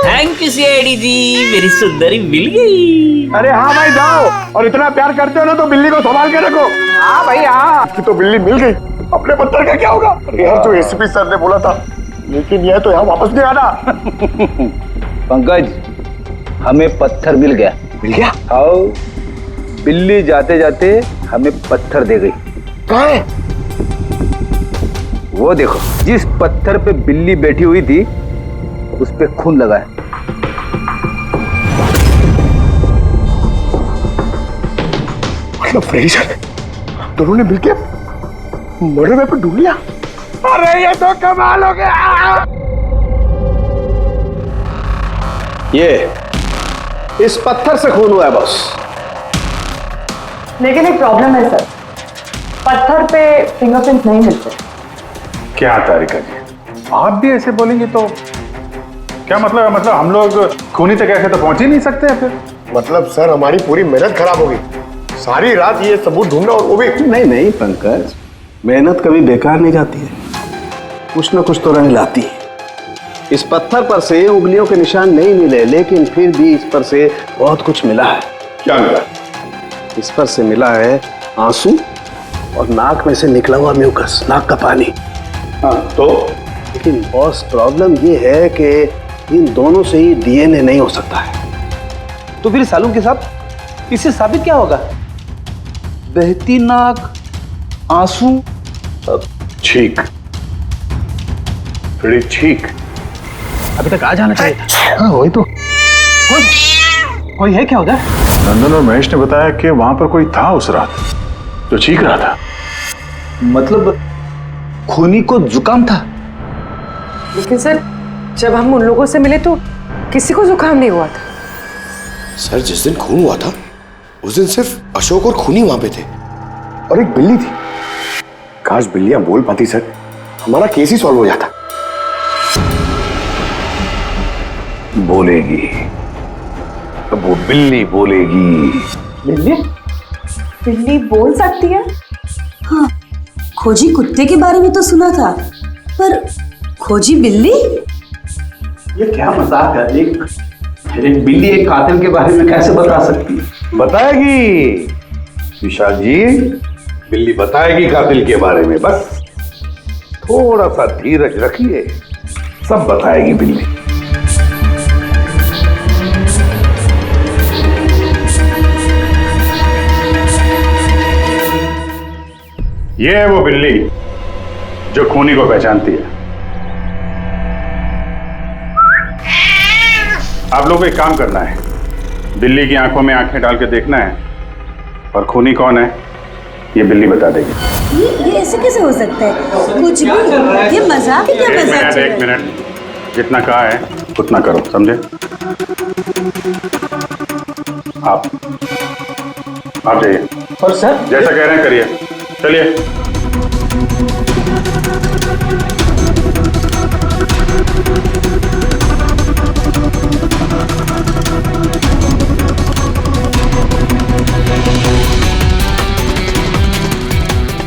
थैंक यू सीआईडी जी, मेरी सुंदरी मिल गई। अरे हाँ भाई जाओ, और इतना प्यार करते हो ना तो बिल्ली को संभाल के रखो। हाँ भाई हाँ, कि तो बिल्ली मिल गई, अपने पत्थर का क्या होगा? अरे यार जो एसपी सर ने बोला था, लेकिन यह तो यहाँ वापस नहीं आना। पंकज, हमें पत्थर मिल गया। मिल गया? आओ, बिल्ली जाते जाते हमें पत्थर दे गई। कहाँ है? वो देखो, जिस पत्थर पे बिल्ली बैठी हुई थी उस पे खून लगा है। मतलब फ्रेडी सर दोनों ने मिलके मर्डर वेपन ढूंढ लिया। अरे ये तो कमाल हो गया। ये इस पत्थर से खून हुआ है बॉस। लेकिन एक प्रॉब्लम है सर, पत्थर पे फिंगरप्रिंट नहीं मिलते। क्या तारिका जी, आप भी ऐसे बोलेंगे तो क्या मतलब है? मतलब हम लोग खूनी तक ऐसे तो पहुंच ही नहीं सकते फिर। मतलब सर हमारी पूरी मेहनत खराब हो गई। सारी रात ये सबूत ढूंढना और वो भी। नहीं पंकज, मेहनत कभी बेकार नहीं जाती है, कुछ ना कुछ तो रंग लाती है। इस पत्थर पर से उंगलियों के निशान नहीं मिले, लेकिन फिर भी इस पर से बहुत कुछ मिला है। क्या मिला? इस पर से मिला है आंसू और नाक में से निकला हुआ म्यूकस, नाक का पानी। हाँ तो लेकिन बॉस प्रॉब्लम ये है कि इन दोनों से ही डीएनए नहीं हो सकता है। तो फिर सालू के साहब इससे साबित क्या होगा? बहती नाक, आंसू, छींक, फ्रेडी छींक। अभी तक आ जाना चाहिए था। हाँ वही तो। कोई है क्या उधर? नंदन और महेश ने बताया कि वहां पर कोई था उस रात जो चीख रहा था। मतलब खूनी को जुकाम था? लेकिन सर, जब हम उन लोगों से मिले तो किसी को जुकाम नहीं हुआ था। सर जिस दिन खून हुआ था उस दिन सिर्फ अशोक और खूनी वहां पे थे और एक बिल्ली थी। काश बिल्लियां बोल पाती सर, हमारा केस ही सॉल्व हो जाता। बोलेगी तो वो बिल्ली बोलेगी। बिल्ली? बिल्ली बोल सकती है? हाँ, खोजी कुत्ते के बारे में तो सुना था, पर खोजी बिल्ली? ये क्या मजाक है? एक बिल्ली एक कातिल के बारे में कैसे बता सकती है? बताएगी विशाल जी, बिल्ली बताएगी कातिल के बारे में। बस थोड़ा सा धीरज रखिए, सब बताएगी बिल्ली। ये है वो बिल्ली जो खूनी को पहचानती है। आप लोगों को एक काम करना है, बिल्ली की आंखों में आंखें डाल के देखना है और खूनी कौन है ये बिल्ली बता देगी। ये ऐसे कैसे हो सकता है? कुछ भी, ये मजाक है क्या? मजाक? एक मिनट, जितना कहा है उतना करो, समझे? आप जाइए। और सर जैसा कह रहे हैं करिए, चलिए।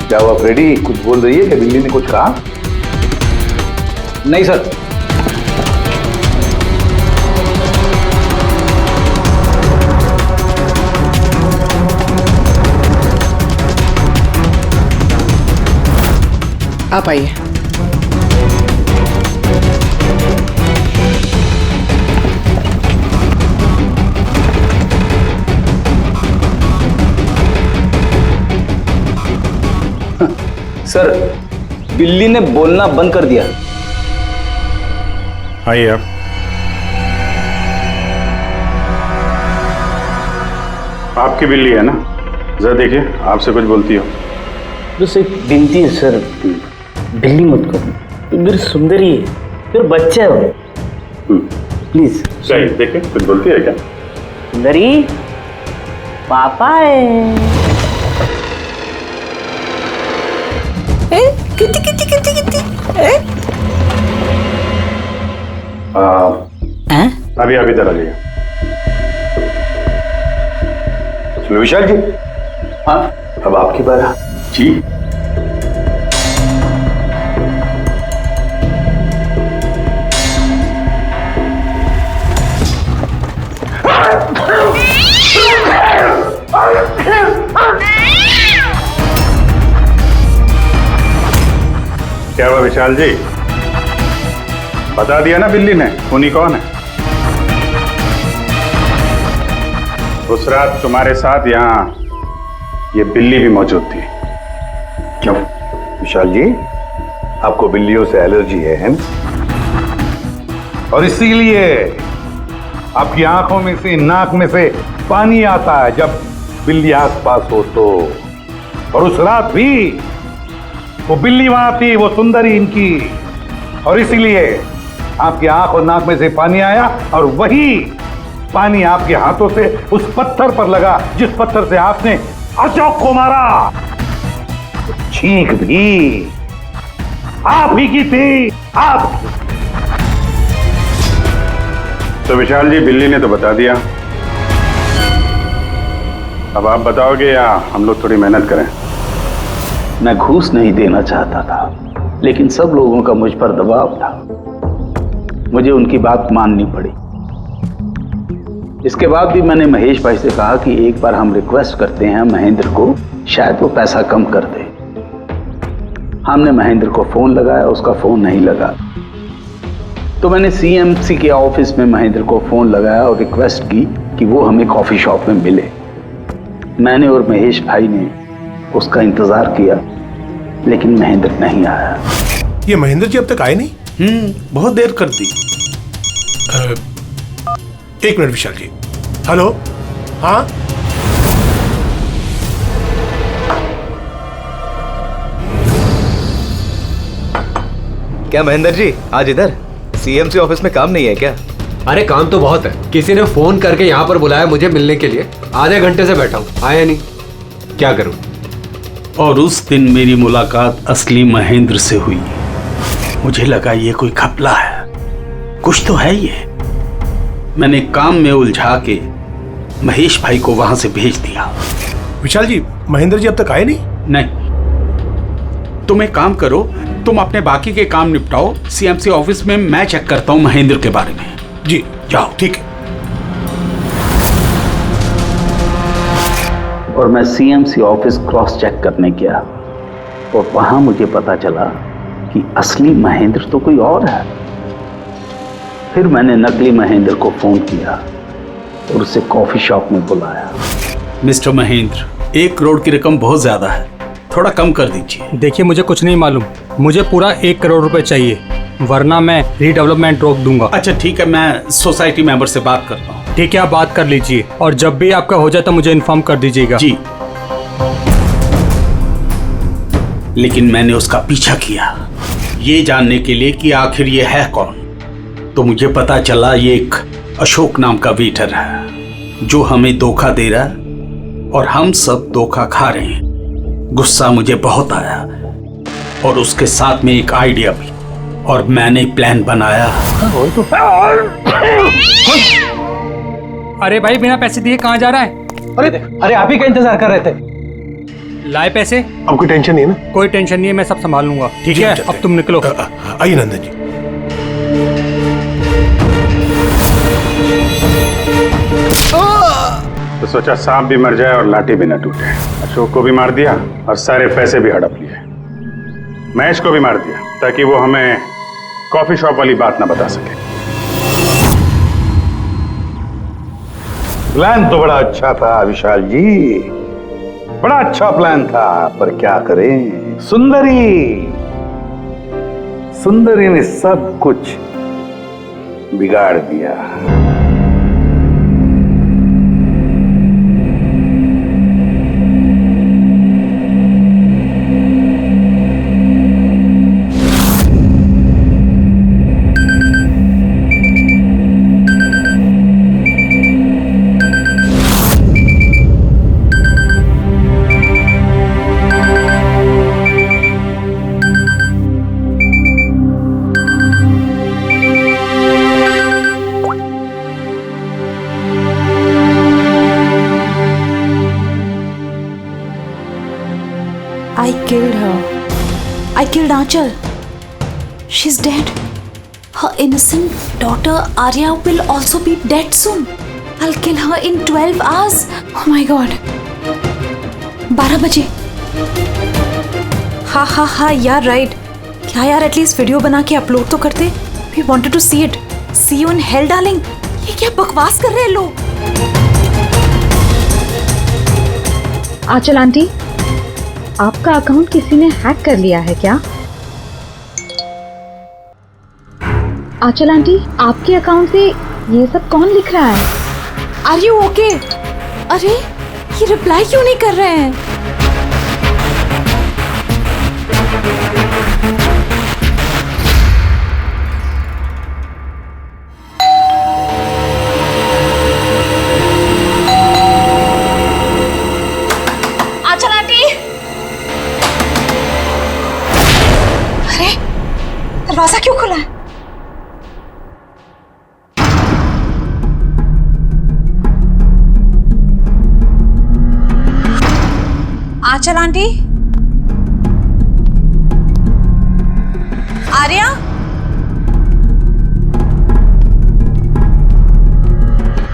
क्या हुआ फ्रेडी, कुछ बोल रही है कि बिल्ली ने कुछ कहा? नहीं सर। आप आइए। सर बिल्ली ने बोलना बंद कर दिया। आइए आप। आपकी बिल्ली है ना? जरा देखिए, आपसे कुछ बोलती हो। बस एक विनती है सर, बिल्ली मत करो, मेरी सुंदरी है, मेरा बच्चा है वो, प्लीज। सही, देखिए कुछ बोलती है क्या? सुंदरी पापा है। कितनी कितनी कितनी कितनी? अभी आप इधर आ जाइए। विशाल जी, हाँ अब आपकी बारी। जी क्या हुआ विशाल जी? बता दिया ना बिल्ली ने खूनी कौन है? उस रात तुम्हारे साथ यहाँ ये बिल्ली भी मौजूद थी। क्यों विशाल जी, आपको बिल्लियों से एलर्जी है ना? और इसीलिए आपकी आंखों में से, नाक में से पानी आता है जब बिल्ली आसपास हो तो। और उस रात भी वो बिल्ली वहां थी, वो सुंदरी इनकी, और इसीलिए आपकी आंख और नाक में से पानी आया, और वही पानी आपके हाथों से उस पत्थर पर लगा जिस पत्थर से आपने अशोक को मारा। चीख भी आप ही की थी, आप। तो विशाल जी, बिल्ली ने तो बता दिया, अब आप बताओगे या हम लोग थोड़ी मेहनत करें? मैं घूस नहीं देना चाहता था, लेकिन सब लोगों का मुझ पर दबाव था, मुझे उनकी बात माननी पड़ी। इसके बाद भी मैंने महेश भाई से कहा कि एक बार हम रिक्वेस्ट करते हैं महेंद्र को, शायद वो पैसा कम कर दे। हमने महेंद्र को फोन लगाया, उसका फोन नहीं लगा। तो मैंने सीएमसी के ऑफिस में महेंद्र को फोन लगाया और रिक्वेस्ट की कि वो हमें कॉफी शॉप में मिले। मैंने और महेश भाई ने उसका इंतजार किया, लेकिन महेंद्र नहीं आया। ये महेंद्र जी अब तक आए नहीं? बहुत देर कर दी। एक मिनट विशाल जी। हेलो, हाँ क्या महेंद्र जी आज इधर? सीएमसी ऑफिस में काम नहीं है क्या? अरे काम तो बहुत है, किसी ने फोन करके यहाँ पर बुलाया मुझे मिलने के लिए। आधे घंटे से बैठा हूँ, आया नहीं, क्या करूँ? और उस दिन मेरी मुलाकात असली महेंद्र से हुई। मुझे लगा ये कोई घपला है, कुछ तो है ये। मैंने काम में उलझा के महेश भाई को वहां से भेज दिया। विशाल जी, महेंद्र जी अब तक आए नहीं? नहीं, तुम एक काम करो, तुम अपने बाकी के काम निपटाओ, सीएमसी ऑफिस में मैं चेक करता हूं महेंद्र के बारे में। जी जाओ, ठीक है। और मैं सीएमसी ऑफिस क्रॉस चेक करने गया और वहां मुझे पता चला कि असली महेंद्र तो कोई और है। फिर मैंने नकली महेंद्र को फोन किया और उसे कॉफी शॉप में बुलाया। मिस्टर महेंद्र, 1 करोड़ की रकम बहुत ज्यादा है, थोड़ा कम कर दीजिए। देखिए, मुझे कुछ नहीं मालूम, मुझे पूरा 1 करोड़ रुपए चाहिए, वरना मैं रीडेवलपमेंट रोक दूंगा। अच्छा ठीक है, मैं सोसाइटी मेंबर से बात करता हूँ। ठीक है, आप बात कर लीजिए और जब भी आपका हो जाए तो मुझे इन्फॉर्म कर दीजिएगा। जी। लेकिन मैंने उसका पीछा किया ये जानने के लिए कि आखिर ये है कौन। तो मुझे पता चला ये एक अशोक नाम का वेटर है जो हमें धोखा दे रहा है और हम सब धोखा खा रहे हैं। गुस्सा मुझे बहुत आया और उसके साथ में एक आइडिया भी, और मैंने प्लान बनाया। अरे भाई, बिना पैसे दिए कहाँ जा रहा है? अरे आप ही का इंतजार कर रहे थे। लाए पैसे? अब कोई टेंशन नहीं है ना? कोई टेंशन नहीं है, मैं सब संभाल लूंगा। ठीक है, अब तुम निकलो। आइए नंदन जी। तो सोचा सांप भी मर जाए और लाठी भी न टूटे। अशोक को भी मार दिया और सारे पैसे भी हड़प लिए। महेश को भी मार दिया ताकि वो हमें कॉफी शॉप वाली बात ना बता सके। प्लान तो बड़ा अच्छा था विशाल जी, बड़ा अच्छा प्लान था, पर क्या करें, सुंदरी ने सब कुछ बिगाड़ दिया। I killed her. I killed Aanchal. She's dead. Her innocent daughter Arya will also be dead soon. I'll kill her in 12 hours. Oh my god. 12 बजे. हाँ यार राइट. क्या यार एटलीस्ट वीडियो बना के अपलोड तो करते. We wanted to see it. See you in hell darling. ये क्या बकवास कर रहे हैं लोग. आंचल आंटी, आपका अकाउंट किसी ने हैक कर लिया है क्या? आंचल आंटी, आपके अकाउंट से ये सब कौन लिख रहा है? Are you okay? अरे ये रिप्लाई क्यों नहीं कर रहे हैं? आंचल आंटी, अरे दरवाजा क्यों खुला है? आंचल आंटी, आर्या,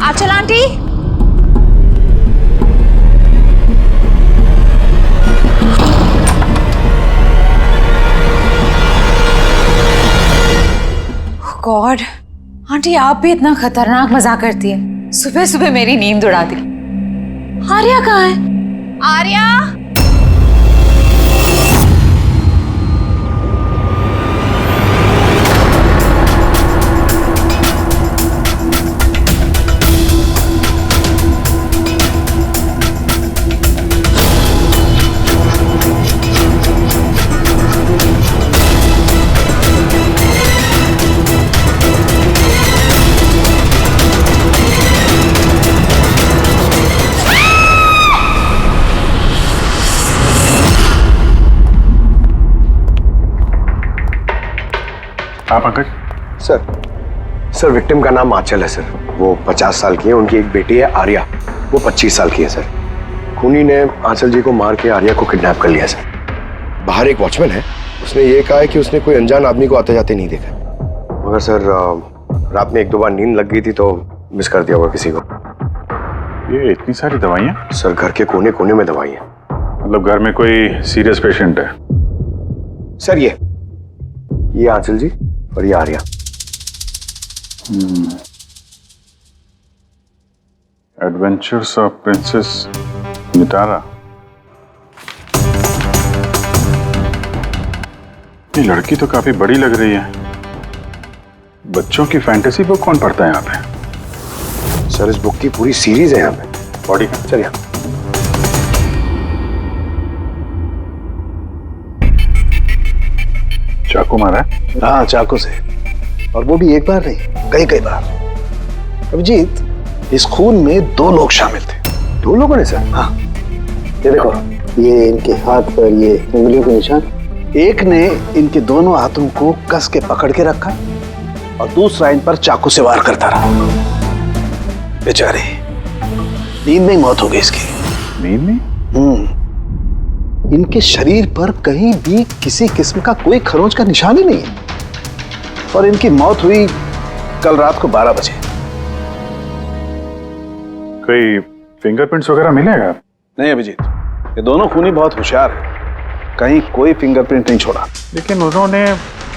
आंचल आंटी, गॉड, आंटी आप भी इतना खतरनाक मजाक करती है। सुबह सुबह मेरी नींद उड़ा दी। आर्या कहाँ है? आर्या, आप पंकज? सर विक्टिम का नाम आंचल है सर। वो 50 साल की है। उनकी एक बेटी है आर्या, वो 25 साल की है सर। खूनी ने आंचल जी को मार के आर्या को किडनैप कर लिया सर। बाहर एक वॉचमैन है, उसने ये कहा है कि उसने कोई अनजान आदमी को आते जाते नहीं देखा, मगर सर रात में 1-2 बार नींद लग गई थी तो मिस कर दिया होगा किसी को। ये इतनी सारी दवाइयाँ? सर घर के कोने कोने में दवाइयाँ। मतलब घर में कोई सीरियस पेशेंट है? सर ये आंचल जी और ये Arya. Adventures of princess Nitara. ये लड़की तो काफी बड़ी लग रही है। बच्चों की फैंटेसी बुक कौन पढ़ता है यहाँ पे? सर इस बुक की पूरी सीरीज है यहाँ पे। बॉडी का? चलिए। चाकू मारा है? हाँ चाकू से, और वो भी एक बार नहीं, कई बार। अभिजीत, इस खून में 2 लोग शामिल थे। 2 लोगों ने सर? हाँ, ये देखो, ये इनके हाथ पर ये उंगलियों के निशान। एक ने इनके दोनों हाथों को कस के पकड़ के रखा और दूसरा इन पर चाकू से वार करता रहा। बेचारे, नींद में ही मौत हो गई इसकी। नींद में? इनके शरीर पर कहीं भी किसी किस्म का कोई खरोंच का निशान ही नहीं है, और इनकी मौत हुई कल रात को 12 बजे। कोई फिंगरप्रिंट्स वगैरह मिलेगा? नहीं अभिजीत, ये दोनों खूनी बहुत होशियार हैं, कहीं कोई फिंगरप्रिंट नहीं छोड़ा। लेकिन उन्होंने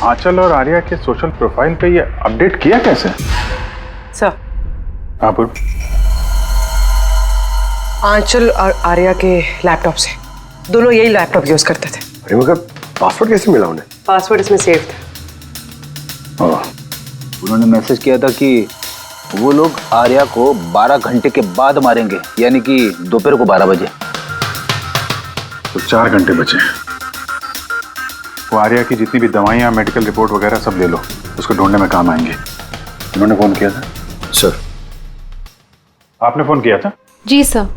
आंचल और आर्या के सोशल प्रोफाइल पे ये अपडेट किया कैसे? सर, हाँ बोल। आंचल और आर्या के लैपटॉप से, दोनों यही लैपटॉप यूज करते थे। अरे मगर पासवर्ड कैसे मिला उन्हें? पासवर्ड इसमें सेव था। उन्होंने मैसेज किया था कि वो लोग आर्या को 12 घंटे के बाद मारेंगे, यानी कि दोपहर को 12 बजे। तो 4 घंटे बचे। वो आर्या की जितनी भी दवाइयाँ, मेडिकल रिपोर्ट वगैरह सब ले लो, उसको ढूंढने में काम आएंगे। उन्होंने फोन किया था? सर। आपने फोन किया था? जी सर।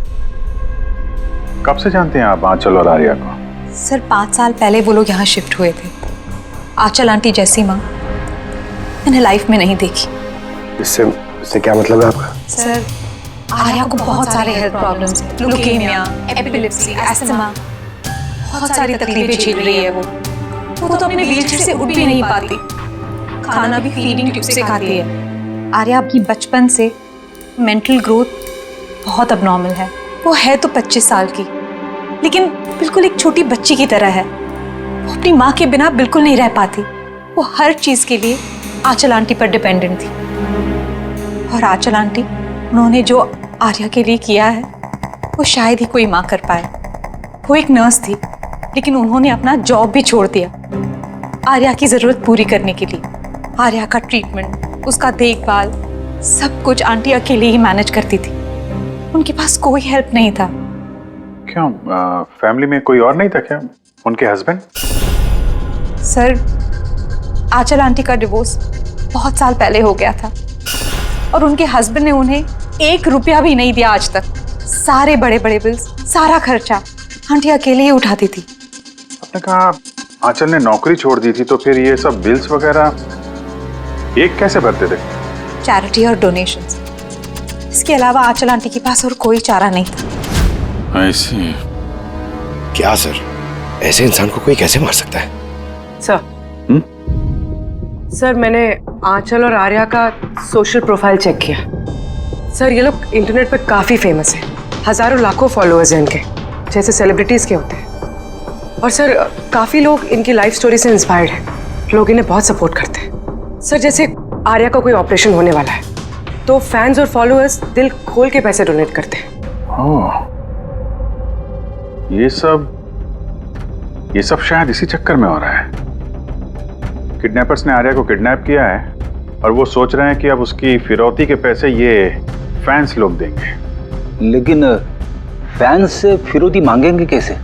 कब से जानते हैं आप आंचल और आर्या को? सर 5 साल पहले वो लोग यहाँ शिफ्ट हुए थे। आंचल आंटी जैसी माँ मैंने लाइफ में नहीं देखी। इससे क्या मतलब है आपका? सर आर्या को बहुत सारे हेल्थ प्रॉब्लम्स हैं, ल्यूकेमिया, एपिलेप्सी, अस्थमा, बहुत सारी तकलीफें झेल रही है वो तो अपने व्हीलचेयर से उठ भी नहीं पाती, खाना भी फीडिंग ट्यूब से खाती है। आर्या की बचपन से मेंटल ग्रोथ बहुत अबनॉर्मल है। वो है तो 25 साल की, लेकिन बिल्कुल एक छोटी बच्ची की तरह है। वो अपनी माँ के बिना बिल्कुल नहीं रह पाती। वो हर चीज के लिए आंचल आंटी पर डिपेंडेंट थी, और आंचल आंटी उन्होंने जो आर्या के लिए किया है वो शायद ही कोई माँ कर पाए। वो एक नर्स थी, लेकिन उन्होंने अपना जॉब भी छोड़ दिया आर्या की जरूरत पूरी करने के लिए। आर्या का ट्रीटमेंट, उसका देखभाल, सब कुछ आंटी अकेले ही मैनेज करती थी। उनके पास कोई हेल्प नहीं था। क्यों फैमिली में कोई और नहीं था क्या? उनके हस्बैंड? सर, आंचल आंटी का डिवोर्स बहुत साल पहले हो गया था और उनके हस्बैंड ने उन्हें 1 रुपया भी नहीं दिया आज तक। सारे बड़े बड़े बिल्स, सारा खर्चा आंटी अकेले ही उठाती थी। आपने कहा आंचल ने नौकरी छोड़ दी थी, तो फिर ये सब बिल्स वगैरह एक कैसे भरते थे? चैरिटी और डोनेशंस, इसके अलावा आंचल आंटी के पास और कोई चारा नहीं था। ऐसे क्या सर, ऐसे इंसान को कोई कैसे मार सकता है? सर, मैंने आंचल और आर्या का सोशल प्रोफाइल चेक किया। सर, ये लोग इंटरनेट पे काफी फेमस हैं, हजारों लाखों फॉलोअर्स हैं इनके, जैसे सेलिब्रिटीज के होते हैं। और सर, काफी लोग इनकी लाइफ स्टोरी से इंस्पायर्ड हैं, लोग इन्हें बहुत सपोर्ट करते हैं। सर, जैसे आर्या का कोई ऑपरेशन होने वाला है तो फैंस और फॉलोअर्स दिल खोल के पैसे डोनेट करते हैं। ये सब शायद इसी चक्कर में हो रहा है। किडनैपर्स ने आर्या को किडनैप किया है और वो सोच रहे हैं कि अब उसकी फिरौती के पैसे ये फैंस लोग देंगे। लेकिन फैंस से फिरौती मांगेंगे कैसे?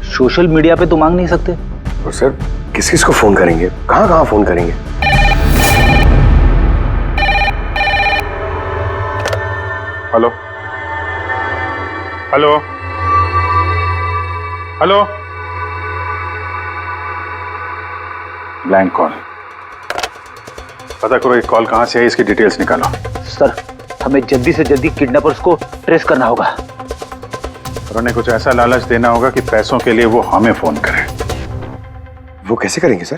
सोशल मीडिया पे तो मांग नहीं सकते। और सर, किस किस को फोन करेंगे? कहाँ फोन करेंगे? Hello hello hello, blank call. पता करो ये कॉल कहां से है, इसकी डिटेल्स निकालो। सर, हमें जल्दी से जल्दी किडनैपर्स को ट्रेस करना होगा और उन्हें कुछ ऐसा लालच देना होगा कि पैसों के लिए वो हमें फोन करें। वो कैसे करेंगे सर?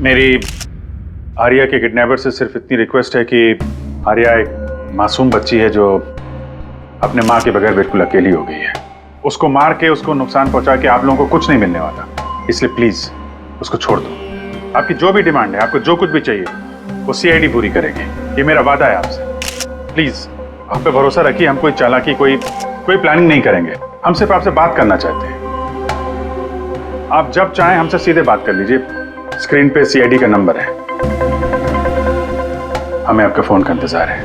मेरी आर्या के किडनैपर से सिर्फ इतनी रिक्वेस्ट है कि आर्या एक मासूम बच्ची है जो अपने माँ के बगैर बिल्कुल अकेली हो गई है। उसको मार के उसको नुकसान पहुंचा के आप लोगों को कुछ नहीं मिलने वाला, इसलिए प्लीज उसको छोड़ दो। आपकी जो भी डिमांड है, आपको जो कुछ भी चाहिए, वो सीआईडी पूरी करेगी, ये मेरा वादा है आपसे। प्लीज आप पे भरोसा रखिए, हम कोई चालाकी कोई प्लानिंग नहीं करेंगे। हम सिर्फ आपसे बात करना चाहते हैं। आप जब चाहें हमसे सीधे बात कर लीजिए, स्क्रीन पे सीआईडी का नंबर है। हमें आपके फोन का इंतजार है।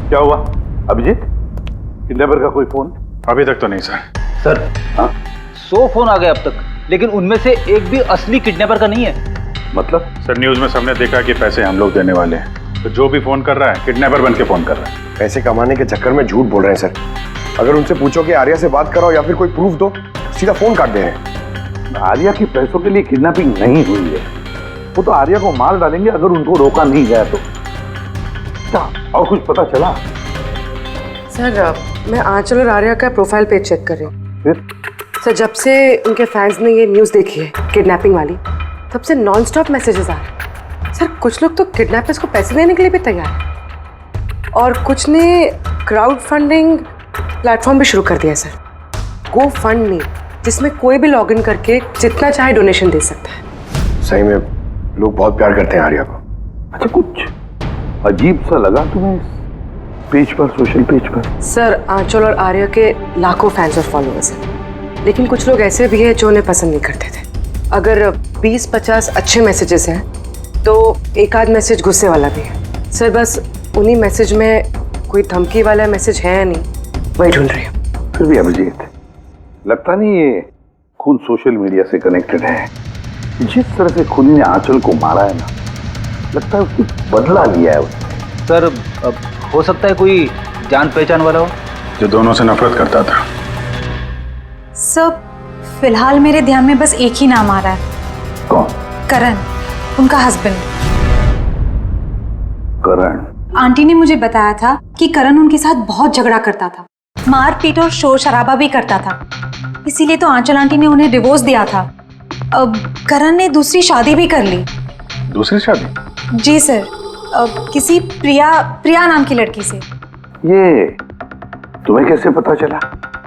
क्या हुआ अभिजीत? किडनैपर का कोई फोन? अभी तक तो नहीं सर। सर, 100 फोन आ गए अब तक, लेकिन उनमें से एक भी असली किडनैपर का नहीं है। मतलब? सर, न्यूज में सबने देखा कि पैसे हम लोग देने वाले हैं, तो जो भी फोन कर रहा है किडनैपर बन के फोन कर रहा है। पैसे कमाने के चक्कर में झूठ बोल रहे हैं सर। अगर उनसे पूछो कि आर्या से बात कराओ या फिर कोई प्रूफ दो, सीधा फोन काट दे रहे हैं। आर्या की पैसों के लिए किडनैपिंग नहीं हुई है, वो तो आर्या को मार डालेंगे अगर उनको रोका नहीं गया तो। और कुछ पता चला? सर, मैं आंचल और आर्या का प्रोफाइल पेज चेक कर रही हूँ। फिर? सर, जब से उनके फैंस ने ये न्यूज़ देखी है किडनैपिंग वाली, तब से नॉन स्टॉप मैसेजेस आ रहे हैं। सर, कुछ लोग तो किडनैपर्स को पैसे देने के लिए भी तैयार हैं और कुछ ने क्राउड फंडिंग प्लेटफॉर्म भी शुरू कर दिया है सर, गो फंड मी, जिसमें कोई भी लॉगिन करके जितना चाहे डोनेशन दे सकता है। सही में लोग बहुत प्यार करते हैं आर्या को। अच्छा, कुछ अजीब सा लगा तुम्हें पेज पर, सोशल पेज पर? सर, आंचल और आर्या के लाखों फैंस और फॉलोअर्स हैं, लेकिन कुछ लोग ऐसे भी हैं जो उन्हें पसंद नहीं करते थे। अगर 20-50 अच्छे मैसेजेस हैं तो एक आध मैसेज गुस्से वाला भी है। सर, बस उन्हीं मैसेज में कोई धमकी वाला मैसेज है या नहीं, वही ढूंढ रही हूँ। फिर भी अभिजीत, लगता नहीं ये खून सोशल मीडिया से कनेक्टेड है। जिस तरह से खून ने आंचल को मारा है ना, लगता है उसकी बदला लिया है उसने। सर, हो सकता है कोई जान पहचान वाला हो जो दोनों से नफरत करता था। सर, फिलहाल मेरे ध्यान में बस एक ही नाम आ रहा है। कौन? करण, उनका हस्बैंड। करण? आंटी ने मुझे बताया था कि करण उनके साथ बहुत झगड़ा करता था, मारपीट और शोर शराबा भी करता था, इसीलिए तो आंचल आंटी ने उन्हें डिवोर्स दिया था। अब करण ने दूसरी शादी भी कर ली। दूसरी शादी? जी सर, किसी प्रिया नाम की लड़की से। ये तुम्हें कैसे पता चला?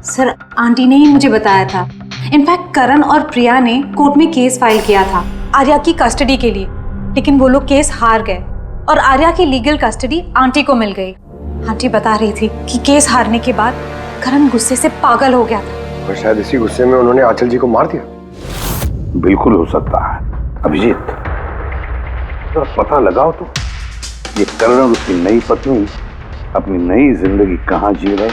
सर, आंटी ने ही मुझे बताया था। इनफैक्ट करण और प्रिया ने कोर्ट में केस फाइल किया था आर्या की कस्टडी के लिए, लेकिन वो लोग केस हार गए और आर्या की लीगल कस्टडी आंटी को मिल गई। आंटी बता रही थी कि केस हारने के बाद करण गुस्से से पागल हो गया था और शायद इसी गुस्से में उन्होंने आंचल जी को मार दिया। बिल्कुल हो सकता है अभिजीत, तो पता लगाओ तो ये करण और उसकी नई पत्नी अपनी नई जिंदगी कहां जी रहे।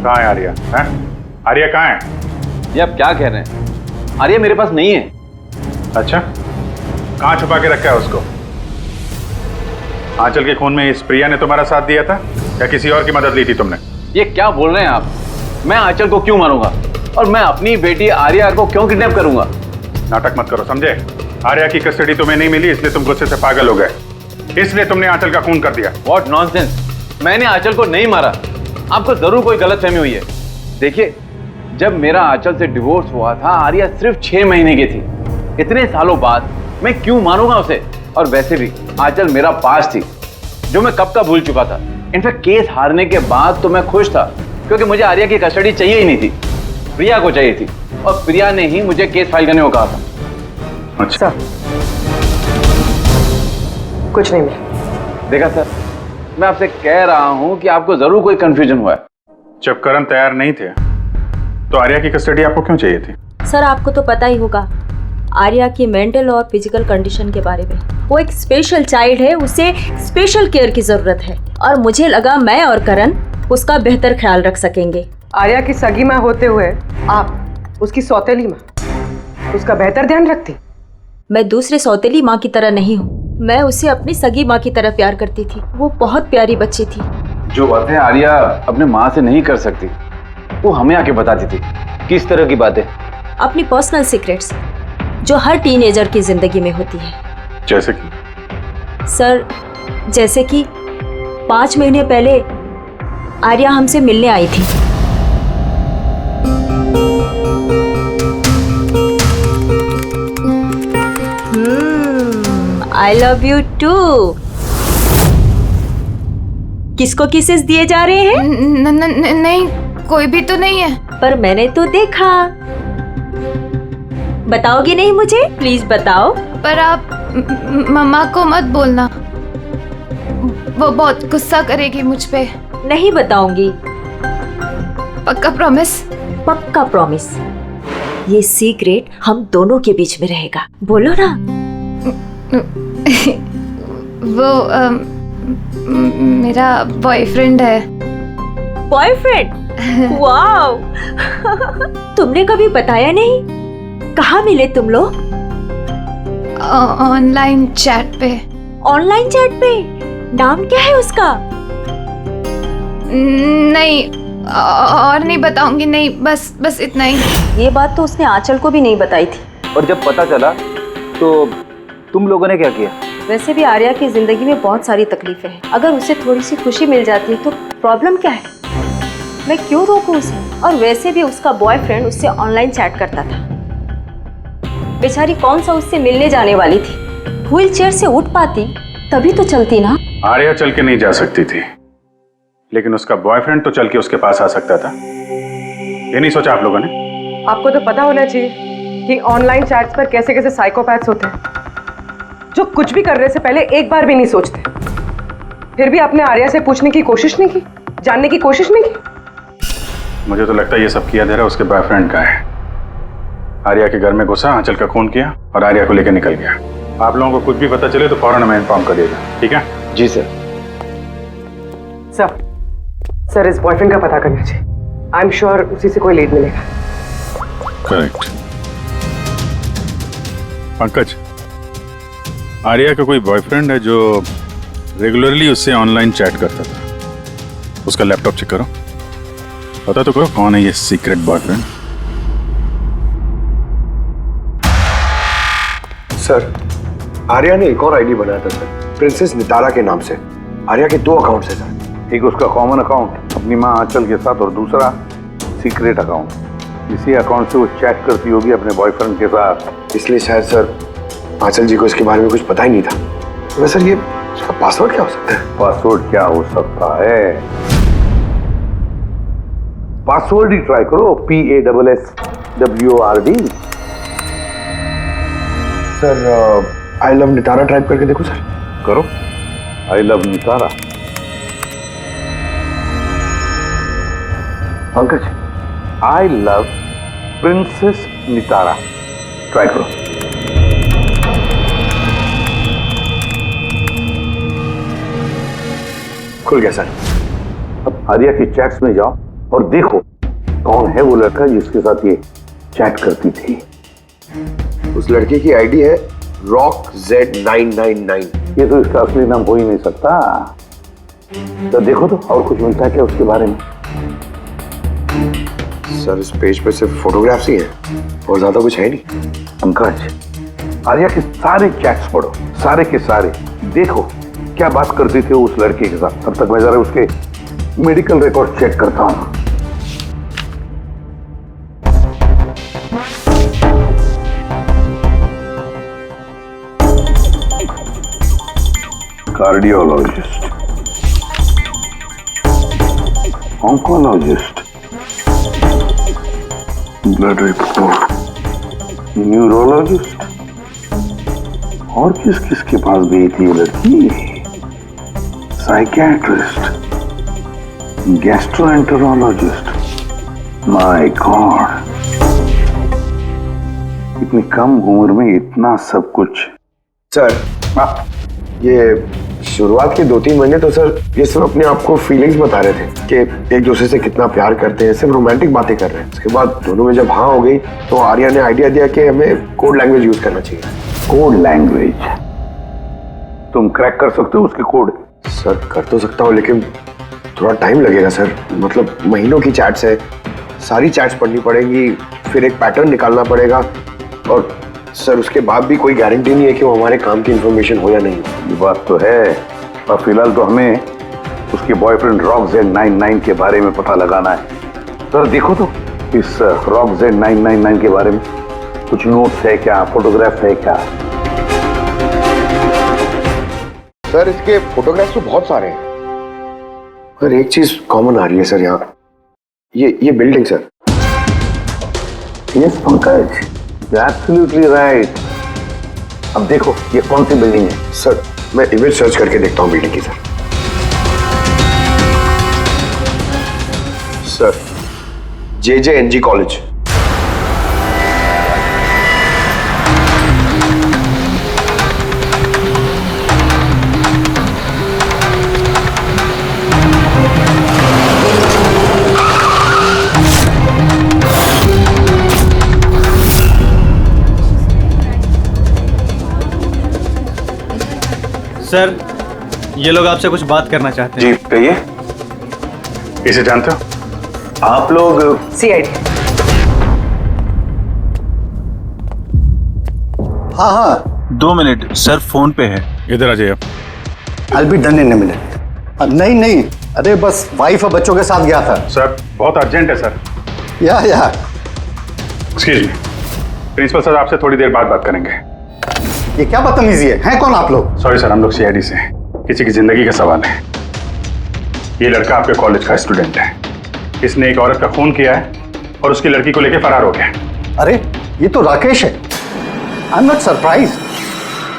कहाँ है आर्या? हैं? आर्या कहाँ है? ये आप क्या कह रहे हैं? आर्या मेरे पास नहीं है। अच्छा, कहाँ छुपा के रखा है उसको? आंचल के खून में इस प्रिया ने तुम्हारा साथ दिया था या किसी और की मदद ली थी तुमने? ये क्या बोल रहे हैं आप? मैं आंचल को क्यों मारूंगा और मैं अपनी बेटी आर्या को क्यों किडनैप करूंगा? नाटक मत करो, समझे? आर्या की कस्टडी तुम्हें नहीं मिली इसलिए तुम गुस्से से पागल हो गए, इसलिए तुमने आंचल का खून कर दिया। What nonsense! मैंने आंचल को नहीं मारा। आपको जरूर कोई गलतफहमी हुई है। देखिए, जब मेरा आंचल से डिवोर्स हुआ था आर्या सिर्फ 6 महीने की थी। इतने सालों बाद मैं क्यों मारूंगा उसे? और वैसे भी आंचल मेरा पास थी जो मैं कब का भूल चुका था। इनफैक्ट केस हारने के बाद तो मैं खुश था क्योंकि मुझे आर्या की कस्टडी चाहिए ही नहीं थी, प्रिया को चाहिए थी और प्रिया ने ही मुझे केस फाइल करने को कहा था। अच्छा, कुछ नहीं मिला। देखा सर, मैं आपसे कह रहा हूं कि आपको जरूर कोई कंफ्यूजन हुआ है। जब करण तैयार नहीं थे तो आर्या की कस्टडी आपको क्यों चाहिए थी? सर, आपको तो पता ही होगा आर्या की मेंटल और फिजिकल कंडीशन के बारे में। वो एक स्पेशल चाइल्ड है, उसे स्पेशल केयर की जरूरत है और मुझे लगा मैं और करण उसका बेहतर ख्याल रख सकेंगे। आर्या की सगी माँ होते हुए आप उसकी सौतेली माँ, उसका बेहतर ध्यान रखती? मैं दूसरे सौतेली माँ की तरह नहीं हूँ, मैं उसे अपनी सगी माँ की तरह प्यार करती थी। वो बहुत प्यारी बच्ची थी। जो बातें आर्या अपने माँ से नहीं कर सकती वो हमें आके बताती थी। किस तरह की बातें? अपनी पर्सनल सीक्रेट्स जो हर टीनेजर की जिंदगी में होती है। जैसे कि? सर, जैसे कि 5 महीने पहले आर्या हमसे मिलने आई थी। I love you too. किसको किसेस दिए जा रहे हैं? नहीं, कोई भी तो नहीं है। पर मैंने तो देखा। बताओगी नहीं मुझे? प्लीज बताओ। पर आप मम्मा को मत बोलना, वो बहुत गुस्सा करेगी मुझ पे। नहीं बताऊंगी। पक्का प्रॉमिस? पक्का प्रॉमिस। ये सीक्रेट हम दोनों के बीच में रहेगा। बोलो ना। वो मेरा बॉयफ्रेंड है। बॉयफ्रेंड? वाओ! तुमने कभी बताया नहीं। कहाँ मिले तुम लोग? ऑनलाइन चैट पे। ऑनलाइन चैट पे? नाम क्या है उसका? नहीं, और नहीं बताऊंगी। नहीं, बस इतना ही। ये बात तो उसने आंचल को भी नहीं बताई थी। और जब पता चला तो तुम लोगों ने क्या किया? वैसे भी आर्या की जिंदगी में बहुत सारी तकलीफें हैं। अगर उसे थोड़ी सी खुशी मिल जाती तो प्रॉब्लम क्या है? मैं क्यों रोकूं उसे? और वैसे भी उसका बॉयफ्रेंड उससे ऑनलाइन चैट करता था। बेचारी कौन सा उससे मिलने जाने वाली थी। व्हील चेयर से उठ पाती तभी तो चलती ना। आर्या चल के नहीं जा सकती थी, लेकिन उसका बॉयफ्रेंड तो चल के उसके पास आ सकता था। ये नहीं सोचा आप लोगों ने? आपको तो पता होना चाहिए कि ऑनलाइन चैट्स पर कैसे कैसे साइकोपैथ्स होते हैं जो कुछ भी करने से पहले एक बार भी नहीं सोचते। फिर भी आपने आर्या से पूछने की कोशिश नहीं की, जानने की कोशिश नहीं की। मुझे तो लगता है ये सब किया धरा उसके बॉयफ्रेंड का है। आर्या के घर में घुसा, आंचल का खून किया और आर्या को लेकर निकल गया। आप लोगों को कुछ भी पता चले तो फौरन हमें इन्फॉर्म करिएगा, ठीक है? जी सर। सर, इस बॉयफ्रेंड का पता करना चाहिए। आई एम श्योर उसी से कोई लीड मिलेगा। करेक्ट। पंकज, आर्या का कोई बॉयफ्रेंड है जो रेगुलरली उससे ऑनलाइन चैट करता था। उसका लैपटॉप चेक करो, पता तो करो कौन है ये सीक्रेट बॉयफ्रेंड। सर, आर्या ने एक और आईडी बनाया था सर, प्रिंसेस नितारा के नाम से। आर्या के 2 अकाउंट्स हैं सर। एक उसका कॉमन अकाउंट अपनी माँ आंचल के साथ और दूसरा सीक्रेट अकाउंट। इसी अकाउंट से वो चैट करती होगी अपने बॉयफ्रेंड के साथ। इसलिए शायद सर आंचल जी को इसके बारे में कुछ पता ही नहीं था। तो सर ये उसका पासवर्ड क्या हो सकता है? पासवर्ड क्या हो सकता है? पासवर्ड ही ट्राई करो, PASSWORD। Sir, I love Nitara type करके देखो सर। करो, I love Nitara. Pankaj, I love princess Nitara, try करो। खुल गया सर। अब आर्या की चैट्स में जाओ और देखो कौन है वो लड़का जिसके साथ ये चैट करती थी। उस लड़के की आईडी है रॉक Z999। ये तो इसका असली नाम हो ही नहीं सकता। तो देखो तो और कुछ मिलता है क्या उसके बारे में। सर इस पेज पे सिर्फ फोटोग्राफ्स ही हैं और ज्यादा कुछ है नहीं। पंकज, आर्या के सारे चैट्स पढ़ो, सारे के सारे देखो क्या बात करती थी उस लड़के के साथ। तब तक मैं जरा उसके मेडिकल रिकॉर्ड चेक करता हूं। Cardiologist, oncologist, blood report, neurologist, और किस किस के पास गई थी ये लड़की? Psychiatrist, gastroenterologist. माय गॉड, इतनी कम उम्र में इतना सब कुछ। सर ये शुरुआत के 2-3 महीने तो सर ये सब अपने आप को फीलिंग्स बता रहे थे कि एक दूसरे से कितना प्यार करते हैं, सिर्फ रोमांटिक बातें कर रहे हैं। उसके बाद दोनों में जब हाँ हो गई तो आर्या ने आइडिया दिया कि हमें कोड लैंग्वेज यूज करना चाहिए। Code language? तुम क्रैक कर सकते हो उसके कोड? सर कर तो सकता हूँ लेकिन थोड़ा टाइम लगेगा सर। मतलब महीनों की चैट्स है, सारी चैट्स पढ़नी पड़ेगी, फिर एक पैटर्न निकालना पड़ेगा और सर उसके बाद भी कोई गारंटी नहीं है कि वो हमारे काम की इंफॉर्मेशन हो या नहीं। ये बात तो है, और फिलहाल तो हमें उसके बॉयफ्रेंड रॉक Z999 के बारे में पता लगाना है। सर देखो तो इस रॉक Z999 के बारे में कुछ नोट्स है क्या, फोटोग्राफ है क्या? सर इसके फोटोग्राफ्स तो बहुत सारे हैं, पर एक चीज कॉमन आ रही है सर यहाँ, ये building sir. Yes Pankaj, absolutely right. अब देखो ये कौन सी बिल्डिंग है? सर मैं इमेज सर्च करके देखता हूँ बिल्डिंग की। Sir JJNG college. सर ये लोग आपसे कुछ बात करना चाहते हैं। जी कहिए। इसे जानते हो? आप लोग CID। हाँ हाँ 2 मिनट सर, फोन पे है। इधर आ जाइए। I'll be done in a minute। नहीं नहीं, अरे बस वाइफ और बच्चों के साथ गया था। सर बहुत अर्जेंट है सर। या एक्सक्यूज मी, प्रिंसिपल सर आपसे थोड़ी देर बाद बात करेंगे। ये क्या बदतमीजी है? हैं कौन आप लोग? सॉरी सर, हम लोग CID से हैं, किसी की जिंदगी का सवाल है। ये लड़का आपके कॉलेज का स्टूडेंट है, इसने एक औरत का खून किया है और उसकी लड़की को लेकर फरार हो गया। अरे ये तो राकेश है। I am not surprise.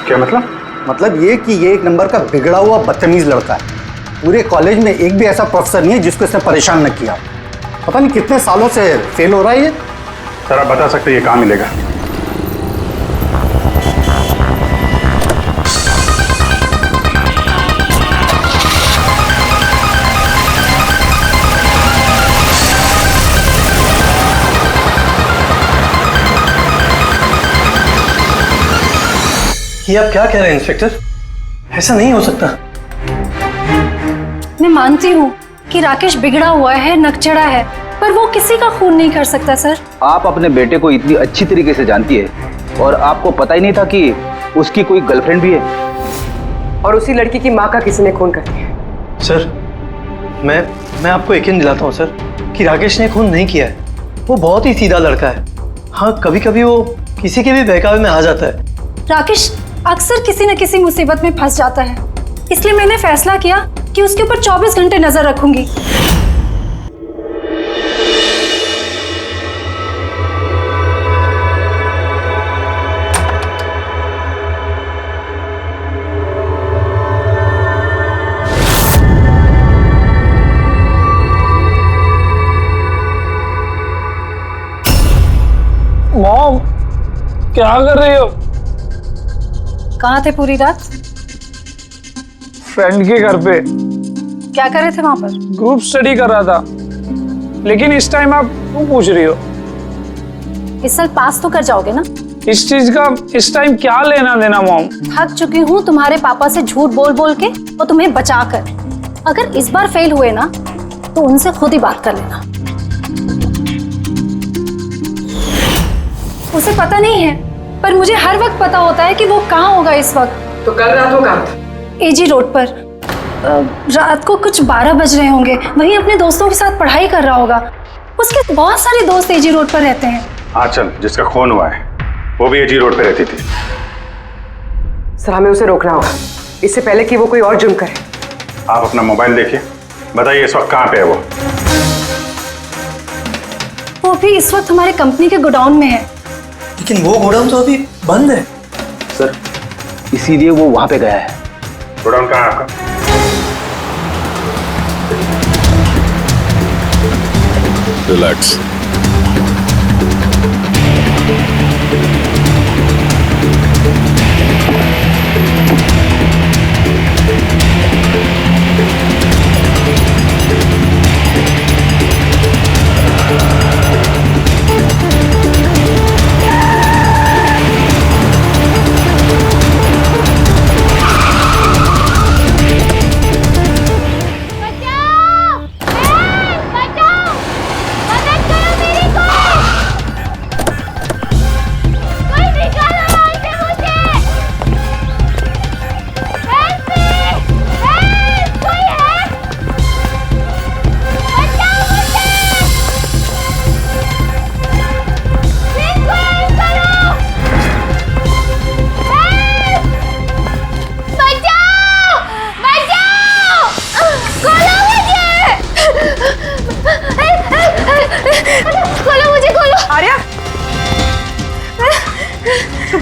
क्या मतलब? मतलब ये कि ये एक नंबर का बिगड़ा हुआ बदतमीज लड़का है। पूरे कॉलेज में एक भी ऐसा प्रोफेसर नहीं है जिसको इसने परेशान न किया। पता नहीं कितने सालों से फेल हो रहा है ये। सर आप बता सकते हैं ये कहाँ मिलेगा? ये आप क्या कह रहे हैं इंस्पेक्टर? ऐसा नहीं हो सकता। मैं मानती हूँ कि राकेश बिगड़ा हुआ है, नकचड़ा है, पर वो किसी का खून नहीं कर सकता सर। आप अपने बेटे को इतनी अच्छी तरीके से जानती है और आपको पता ही नहीं था कि उसकी कोई गर्लफ्रेंड भी है, और उसी लड़की की माँ का किसी ने खून कर दिया। सर मैं आपको यकीन दिलाता हूँ सर कि राकेश ने खून नहीं किया है। वो बहुत ही सीधा लड़का है। हाँ कभी कभी वो किसी के भी बहकावे में आ जाता है। राकेश अक्सर किसी न किसी मुसीबत में फंस जाता है, इसलिए मैंने फैसला किया कि उसके ऊपर 24 घंटे नजर रखूंगी। मॉम क्या कर रही हो? कहाँ थे पूरी रात? फ्रेंड के घर पे क्या कर रहे थे वहां पर? ग्रुप स्टडी कर रहा था, लेकिन इस टाइम आप क्यों पूछ रही हो? इस साल पास तो कर जाओगे ना? इस चीज का इस टाइम क्या लेना देना मॉम? थक चुकी हूँ तुम्हारे पापा से झूठ बोल बोल के और तुम्हें बचा कर। अगर इस बार फेल हुए ना तो उनसे खुद ही बात कर लेना। उसे पता नहीं है, पर मुझे हर वक्त पता होता है कि वो कहाँ होगा इस वक्त। तो कल रात वो कहाँ था? एजी रोड पर। रात को कुछ 12 बज रहे होंगे, वहीं अपने दोस्तों के साथ पढ़ाई कर रहा होगा। उसके बहुत सारे दोस्त एजी रोड पर रहते हैं। आंचल जिसका खून हुआ है वो भी एजी रोड पे रहती थी। सर हमें उसे रोकना होगा इससे पहले कि वो कोई और जुर्म करे। आप अपना मोबाइल देखिए, बताइए इस वक्त कहाँ पे है वो भी इस वक्त हमारे कंपनी के गोडाउन में है। लेकिन वो गोडाउन तो अभी बंद है सर, इसीलिए वो वहां पे गया है। गोडाउन कहाँ है आपका? रिलैक्स।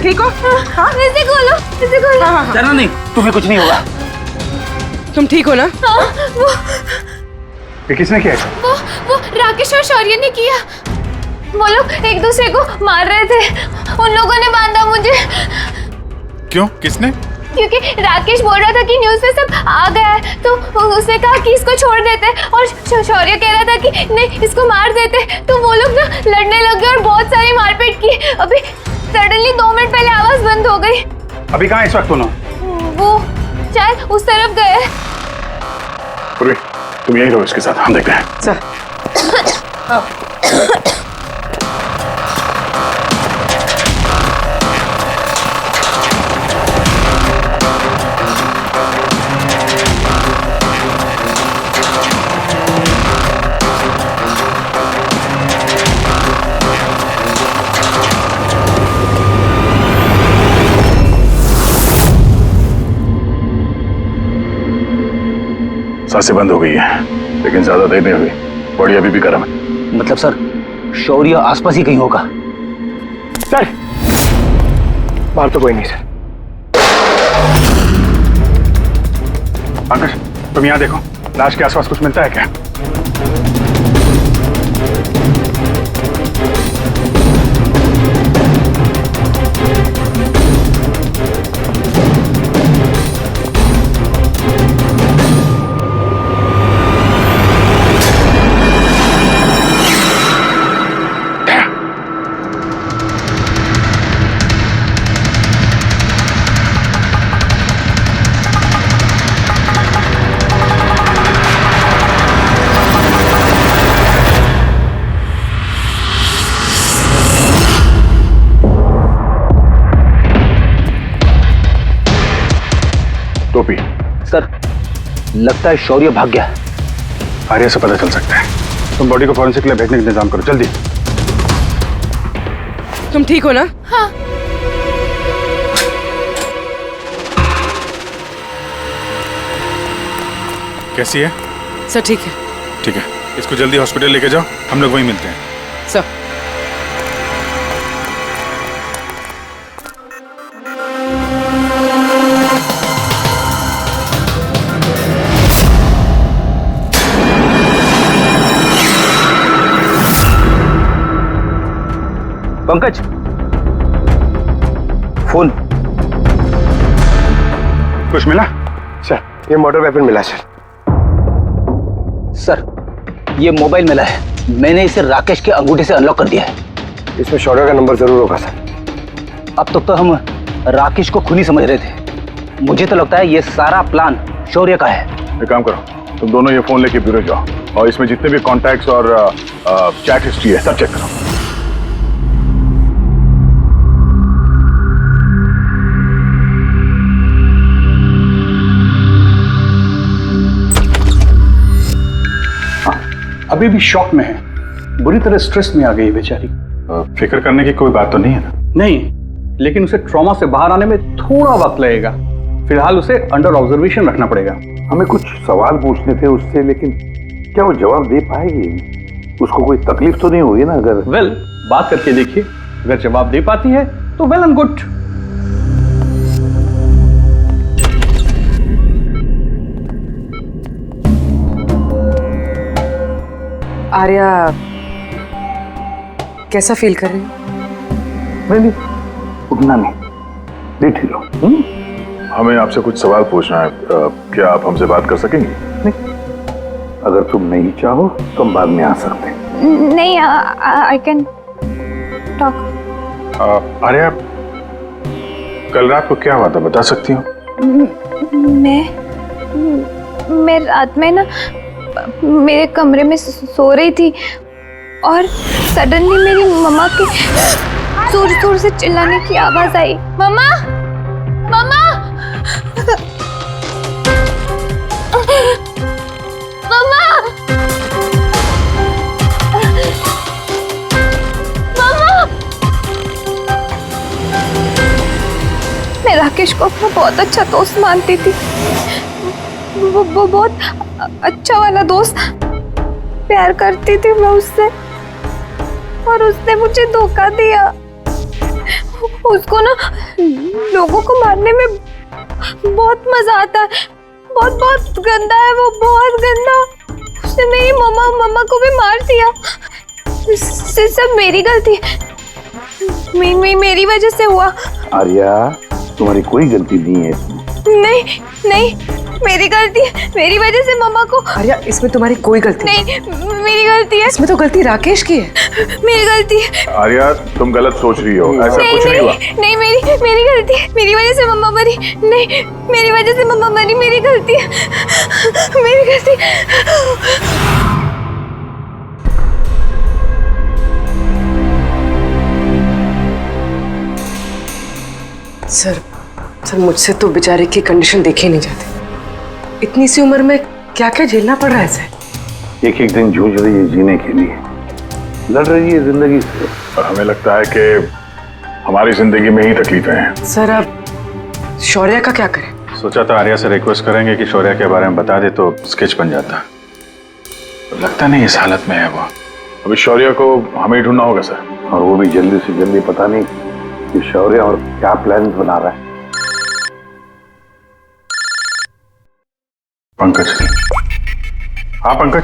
ठीक हो? हाँ इसे खोलो, इसे खोलो। हाँ। डरना नहीं, तुम्हें कुछ नहीं होगा। तुम ठीक हो ना? हाँ, ये किसने किया? वो राकेश और शौर्य ने किया। वो लोग एक दूसरे को मार रहे थे। उन लोगों ने बांधा मुझे। क्यों? किसने? क्योंकि राकेश बोल रहा था कि न्यूज़ पे सब आ गया है, तो उसने कहा कि इसको छोड़ देते, और शौर्य कह रहा था कि नहीं इसको मार देते। तो वो लोग ना लड़ने लग गए और बहुत सारी मारपीट की। अभी सडनली 2 मिनट पहले आवाज बंद हो गई। अभी कहाँ है इस वक्त दोनों? वो शायद उस तरफ गए। पूर्वी, तुम यहीं रहो इसके साथ, हम देखते हैं। सर। सांसें बंद हो गई है, लेकिन ज्यादा देर नहीं हुई। बॉडी अभी भी गर्म है। मतलब सर, शौर्य आसपास ही कहीं होगा। सर, बाहर तो कोई नहीं सर। पंकज, तुम यहाँ देखो, लाश के आसपास कुछ मिलता है क्या? टोपी। सर, लगता है शौर्य भाग गया। आर्या से पता चल सकता है। तुम बॉडी को फॉरेंसिक के लिए भेजने का इंतजाम करो, जल्दी। तुम ठीक हो ना? हाँ। कैसी है? सर ठीक है। ठीक है, इसको जल्दी हॉस्पिटल लेके जाओ, हम लोग वहीं मिलते हैं। सर। पंकज, फोन। कुछ मिला? सर, ये मर्डर वेपन मिला सर। सर, ये मोबाइल मिला है। मैंने इसे राकेश के अंगूठे से अनलॉक कर दिया है। इसमें शौर्य का नंबर जरूर होगा सर। अब तक तो हम राकेश को खूनी समझ रहे थे। मुझे तो लगता है ये सारा प्लान शौर्य का है। एक काम करो, तुम दोनों ये फोन लेके ब्यूरो जाओ और इसमें जितने भी कॉन्टैक्ट्स और चैट हिस्ट्री है सब चेक करो। अभी भी शॉक में है, बुरी तरह स्ट्रेस में आ गई है बेचारी। फिक्र करने की कोई बात तो नहीं है ना? नहीं, लेकिन उसे ट्रॉमा से बाहर आने में थोड़ा वक्त लगेगा। फिलहाल उसे अंडर ऑब्जर्वेशन रखना पड़ेगा। हमें कुछ सवाल पूछने थे उससे, लेकिन क्या वो जवाब दे पाएगी? उसको कोई तकलीफ तो नहीं होगी ना? अगर वेल, बात करके देखिए, अगर जवाब दे पाती है तो वेल एंड गुड। आर्या कैसा फील कर रही हो? नहीं, उतना नहीं, लेट ही लो। हमें आपसे कुछ सवाल पूछना है, क्या आप हमसे बात कर सकेंगी? नहीं, अगर तुम नहीं चाहो तो हम बाद में आ सकते हैं। नहीं, आई कैन टॉक। आर्या, कल रात को क्या हुआ था बता सकती हो? मैं रात में ना मेरे कमरे में सो रही थी और सडनली मेरी मम्मा के जोर जोर से चिल्लाने की आवाज आई। मम्मा, मम्मा, मम्मा, मम्मा। मैं राकेश को अपना बहुत अच्छा दोस्त मानती थी। वो बहुत अच्छा वाला दोस्त, प्यार करती थी मैं उससे, और उसने मुझे धोखा दिया। उसको ना लोगों को मारने में बहुत मजा आता है। बहुत बहुत गंदा है वो, बहुत गंदा। उसने मेरी मम्मा को भी मार दिया। सब मेरी गलती, मेरी वजह से हुआ। आर्या, तुम्हारी कोई गलती नहीं है। नहीं नहीं, मेरी गलती है, मेरी वजह से मम्मा को। आर्या, इसमें तुम्हारी कोई गलती नहीं, मेरी गलती है। इसमें तो गलती राकेश की है। मेरी गलती है। आर्या, तुम गलत सोच रही हो, ऐसा कुछ नहीं हुआ। नहीं, मेरी गलती है, मेरी वजह से मम्मा मरी। नहीं, मेरी वजह से मम्मा मरी, मेरी गलती है, मेरी गलती। सर, मुझसे तो बेचारे की कंडीशन देखी नहीं जाती। इतनी सी उम्र में क्या क्या झेलना पड़ रहा है सर। एक एक दिन जूझ रही है जीने के लिए, लड़ रही है जिंदगी से। और हमें लगता है कि हमारी जिंदगी में ही तकलीफें हैं। सर, अब शौर्य का क्या करें? सोचा था आर्या से रिक्वेस्ट करेंगे कि शौर्य के बारे में बता दे तो स्केच बन जाता। तो लगता नहीं इस हालत में है वो। अभी शौर्य को हमें ही ढूंढना होगा सर, और वो भी जल्दी से जल्दी। पता नहीं कि शौर्य और क्या प्लान बना रहा है। पंकज। हाँ पंकज,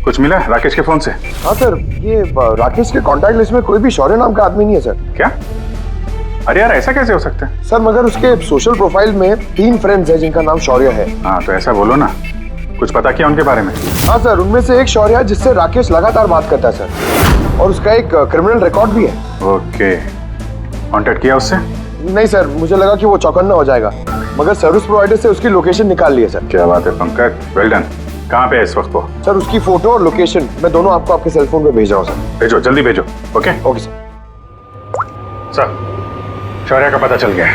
कुछ मिला राकेश के फोन से? हाँ सर, ये राकेश के कांटेक्ट लिस्ट में कोई भी शौर्य नाम का आदमी नहीं है सर। क्या? अरे यार, ऐसा कैसे हो सकता है? सर, मगर उसके सोशल प्रोफाइल में 3 फ्रेंड्स हैं जिनका नाम शौर्य है। हाँ, तो ऐसा बोलो ना, कुछ पता किया उनके बारे में? हाँ सर, उनमें से एक शौर्य है जिससे राकेश लगातार बात करता है सर, और उसका एक क्रिमिनल रिकॉर्ड भी है। ओके, कांटेक्ट किया उससे? नहीं सर, मुझे लगा कि वो चौकन्ना हो जाएगा, मगर सर्विस प्रोवाइडर से उसकी लोकेशन निकाल ली है सर। क्या बात है पंकज, वेल डन। कहाँ पे है इस वक्त वो? सर, उसकी फोटो और लोकेशन मैं दोनों आपको आपके सेल फोन पे भेज रहा हूँ सर। भेजो, जल्दी भेजो। Okay okay sir. सर, शौर्य का पता चल गया है।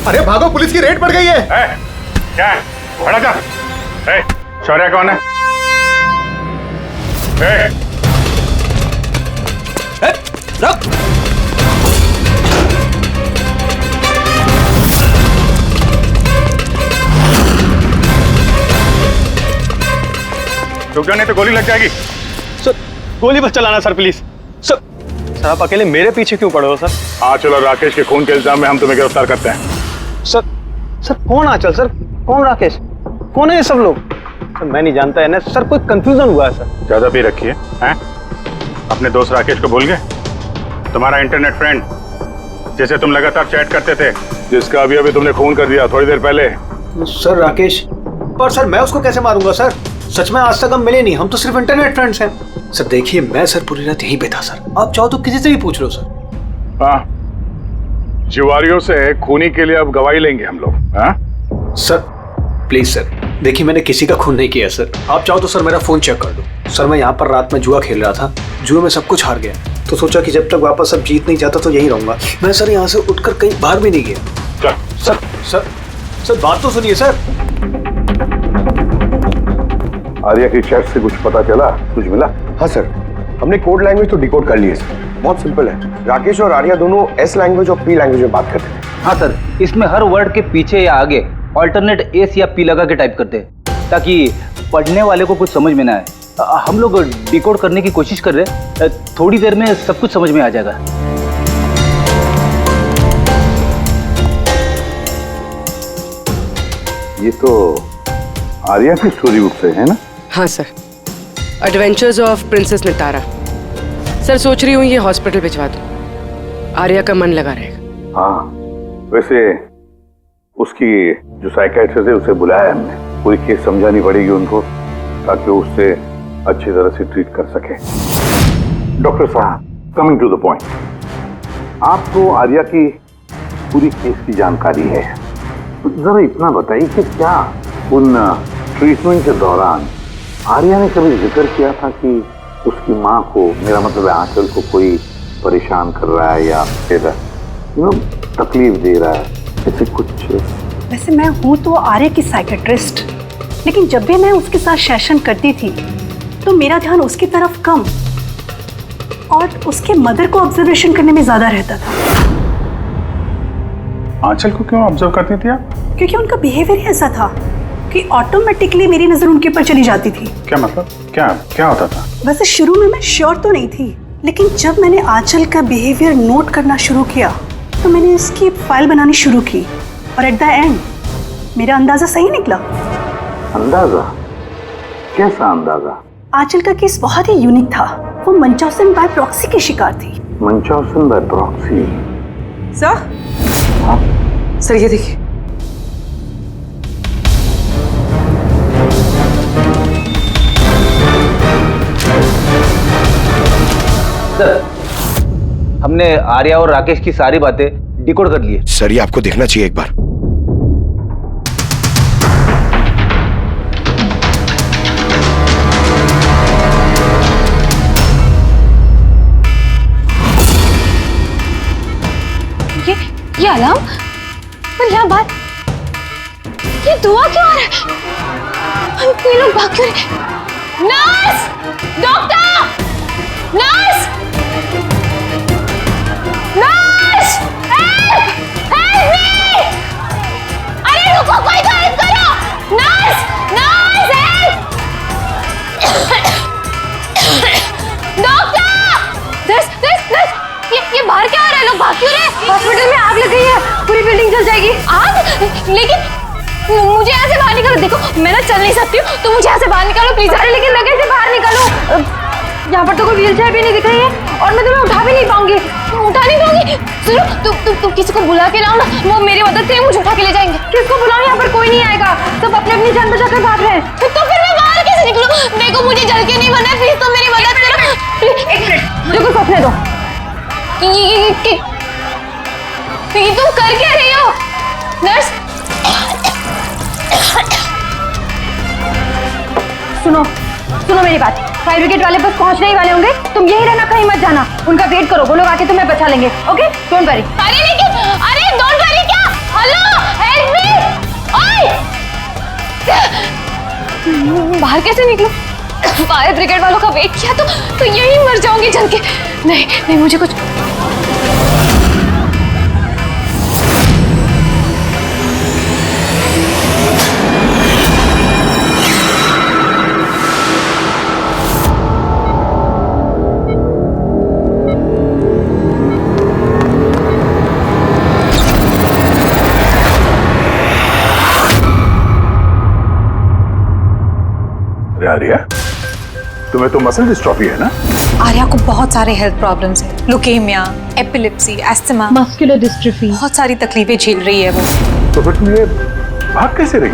अरे भागो, पुलिस की रेड पड़ गई है। क्या है? खड़ा जा। शौर्य कौन है? रुक। रुक जाने तो गोली लग जाएगी। सर, गोली बस चलाना सर, प्लीज। सर, आप अकेले मेरे पीछे क्यों पड़े हो सर? हाँ चलो, राकेश के खून के इल्जाम में हम तुम्हें गिरफ्तार करते हैं। सर, कौन आंचल? सर, कौन राकेश? कौन है ये सब लोग? सर मैं नहीं जानता है ना सर, कोई कंफ्यूजन हुआ है सर। ज्यादा पी रखी है हैं? अपने दोस्त राकेश को भूल गए? तुम्हारा इंटरनेट फ्रेंड जैसे तुम लगातार चैट करते थे, जिसका अभी अभी तुमने खून कर दिया थोड़ी देर पहले। सर राकेश, पर सर मैं उसको कैसे मारूंगा सर? सच में आज तक हम मिले नहीं, हम तो सिर्फ इंटरनेट फ्रेंड्स हैं। सर देखिए मैं सर पूरी रात यहीं पे था सर, आप चाहो तो किसी से भी पूछ लो सर। हाँ, जिवारियों से खूनी के लिए अब गवाही लेंगे हम लोग। हाँ सर प्लीज सर, देखिए मैंने किसी का खून नहीं किया सर, आप चाहो तो सर मेरा फोन चेक कर लो। सर मैं यहाँ पर रात में जुआ खेल रहा था, जुए में सब कुछ हार गया, तो सोचा कि जब तक वापस अब जीत नहीं जाता तो यहीं रहूंगा। मैं सर यहाँ से उठकर कहीं बाहर भी नहीं गया। सर सर सर बात तो सुनिए सर। आर्या की चैट से कुछ पता चला, कुछ मिला? हाँ सर, हमने कोड लैंग्वेज तो डिकोड कर ली है सर। बहुत सिंपल है, राकेश और आर्या दोनों एस लैंग्वेज और पी लैंग्वेज में बात करते थे। हाँ सर, इसमें हर वर्ड के पीछे या आगे ऑल्टरनेट एस या पी लगा के टाइप करते हैं ताकि पढ़ने वाले को कुछ समझ में ना आए। हम लोग डिकोड करने की कोशिश कर रहे हैं, थोड़ी देर में सब कुछ समझ में आ जाएगा। ये तो आर्या की स्टोरी बुक से है ना? हाँ sir, adventures of princess Nitara. Sir सोच रही हूँ ये हॉस्पिटल भिजवा दूँ, आर्या का मन लगा रहेगा। हाँ, वैसे उसकी जो साइकियाट्रिस्ट है उसे बुलाया है हमने, पूरी केस समझानी पड़ेगी उनको ताकि वो उससे अच्छी तरह से ट्रीट कर सके। डॉक्टर साहब, कमिंग टू द पॉइंट, आपको आर्या की पूरी केस की जानकारी है, जरा इतना बताइए कि क्या उन ट्रीटमेंट के दौरान आर्या ने कभी जिक्र किया था कि उसकी माँ को, मेरा मतलब है आंचल को, कोई परेशान कर रहा है या फिर तकलीफ दे रहा है, ऐसे कुछ? वैसे मैं हूँ तो आर्या की साइकेट्रिस्ट, लेकिन जब भी मैं उसके साथ सेशन करती थी तो मेरा ध्यान उसकी तरफ कम और उसके मदर को ऑब्जर्वेशन करने में ज्यादा रहता था। आंचल को क्यों ऑब्जर्व करती थी आप? क्योंकि उनका बिहेवियर ऐसा था कि ऑटोमेटिकली मेरी नजर उनके ऊपर चली जाती थी। क्या मतलब? क्या क्या होता था? वैसे शुरू में मैं श्योर तो नहीं थी, लेकिन जब मैंने आंचल का बिहेवियर नोट करना शुरू किया तो मैंने इसकी फाइल बनानी शुरू की और एट द एंड मेरा अंदाजा सही निकला। अंदाजा? कैसा अंदाजा? आंचल का केस बहुत ही यूनिक था, वो मंचौसन बाय प्रॉक्सी की शिकार थी। मंचौसन बाय प्रॉक्सी? सर, सर ये देखिए। सर, हमने आर्या और राकेश की सारी बातें डिकोड कर ली है। सर ये आपको देखना चाहिए एक बार। ये अलार्म? पर यहाँ बात, ये दुआ क्यों आ रहा है? ये लोग भाग क्यों रहे? Nurse! Doctor! Nurse! Nurse! Help! Help me! अरे रुको, कोई तो हेल्प करो! Nurse! Nurse help! Doctor! Nurse! ये बाहर क्या हो रहा है? लोग भाग क्यों रहे? हॉस्पिटल में आग लग गई है, पूरी बिल्डिंग जल जाएगी। आग? लेकिन मुझे यहाँ से बाहर निकालो। देखो मैं ना चल नहीं सकती हूँ, तो मुझे यहाँ से बाहर निकालो प्लीज। अरे लेकिन मैं कैसे बाहर निकालूं? यहाँ पर तो कोई व्हीलचेयर भी नहीं दिख रही है और मैं तुम्हें उठा भी नहीं पाऊंगी। उठा नहीं पाऊंगी? सुनो, तुम किसी को बुला के लाओ ना, वो मेरी मदद करें, मुझे उठा के ले जाएंगे। किसको बुलाऊं? यहाँ पर कोई नहीं आएगा, सब अपनी अपनी जान बचाकर भाग रहे हैं। तो फिर मैं बाहर कैसे निकलूं? देखो मुझे जल के नहीं मरना है, प्लीज तुम मेरी मदद करो। एक मिनट, देखो सपने दो। ये तुम कर क्या रही हो? नर्स, सुनो मेरी बात। फायर ब्रिगेड वाले बस पहुंचने ही वाले होंगे, तुम यही रहना, कहीं मत जाना। उनका वेट करो, वो लोग आके तुम्हें बचा लेंगे। Okay, don't worry. अरे डोंट वरी क्या? Hello, help me! ओए! बाहर कैसे निकलूं? फायर ब्रिगेड वालों का वेट किया तो यही मर जाऊंगी जल के। नहीं, मुझे कुछ अरे आर्या, तुम्हें तो मसल डिस्ट्रॉफी है ना? आर्या को बहुत सारे हेल्थ प्रॉब्लम्स हैं, leukaemia, epilepsy, asthma, muscular dystrophy, बहुत सारी तकलीफें झेल रही है वो। तो फिर तुम ये भाग कैसे रही?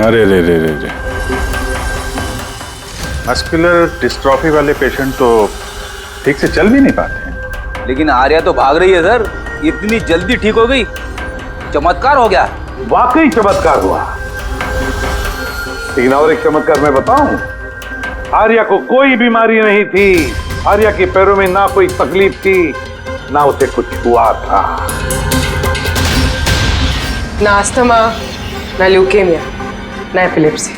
अरे रे रे रे रे, मस्कुलर डिस्ट्रॉफी वाले पेशेंट तो ठीक से चल भी नहीं पाते हैं। लेकिन आर्या तो भाग रही है सर, इतनी जल्दी ठीक हो गई, चमत्कार हो गया। वाकई चमत्कार हुआ। लेकिन और एक चमत्कार मैं बताऊं, आर्या को कोई बीमारी नहीं थी, आर्या के पैरों में ना कोई तकलीफ थी, ना उसे कुछ हुआ था। ना अस्थमा, ना ल्यूकेमिया, ना एपिलेप्सी,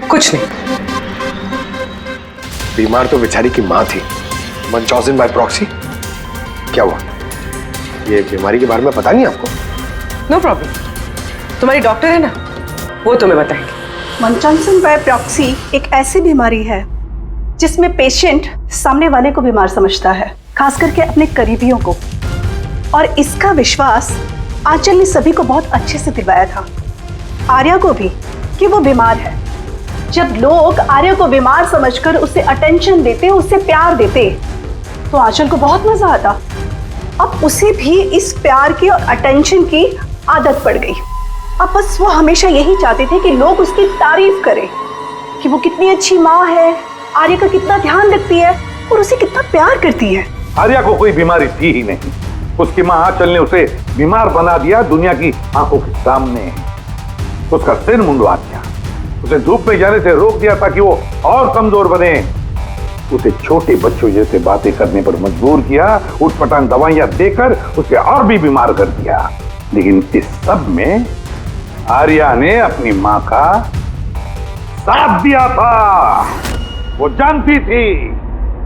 कुछ नहीं। बीमार तो बेचारी की माँ थी, मंचौजिन बाय प्रॉक्सी। क्या हुआ? ये बीमारी के बारे में पता नहीं आपको? नो प्रॉब्लम, तुम्हारी डॉक्टर है ना, वो तुम्हें बताएंगे। मंचौजिन बाय प्रॉक्सी एक ऐसी बीमारी है जिसमें पेशेंट सामने वाले को बीमार समझता है, खास करके अपने करीबियों को। और इसका विश्वास आंचल ने सभी को बहुत अच्छे से दिलवाया था, आर्या को भी, कि वो बीमार है। जब लोग आर्या को बीमार समझकर उसे अटेंशन देते, उसे प्यार देते, तो आंचल को बहुत मजा आता। अब उसे भी इस प्यार की और अटेंशन की आदत पड़ गई। अब बस वो हमेशा यही चाहते थे कि लोग उसकी तारीफ करें कि वो कितनी अच्छी माँ है, आर्या का कितना ध्यान रखती है और उसे कितना प्यार करती है। आर्या को कोई बीमारी थी ही नहीं, उसकी माँ आंचल ने उसे बीमार बना दिया दुनिया की आंखों के सामने। उसका सिर मुंडवा दिया, उसे धूप में जाने से रोक दिया ताकि वो और कमजोर बने, उसे छोटे बच्चों जैसे बातें करने पर मजबूर किया, उठपटांग दवाइयां देकर उसे और भी बीमार कर दिया। लेकिन इस सब में आर्या ने अपनी माँ का साथ दिया था। वो जानती थी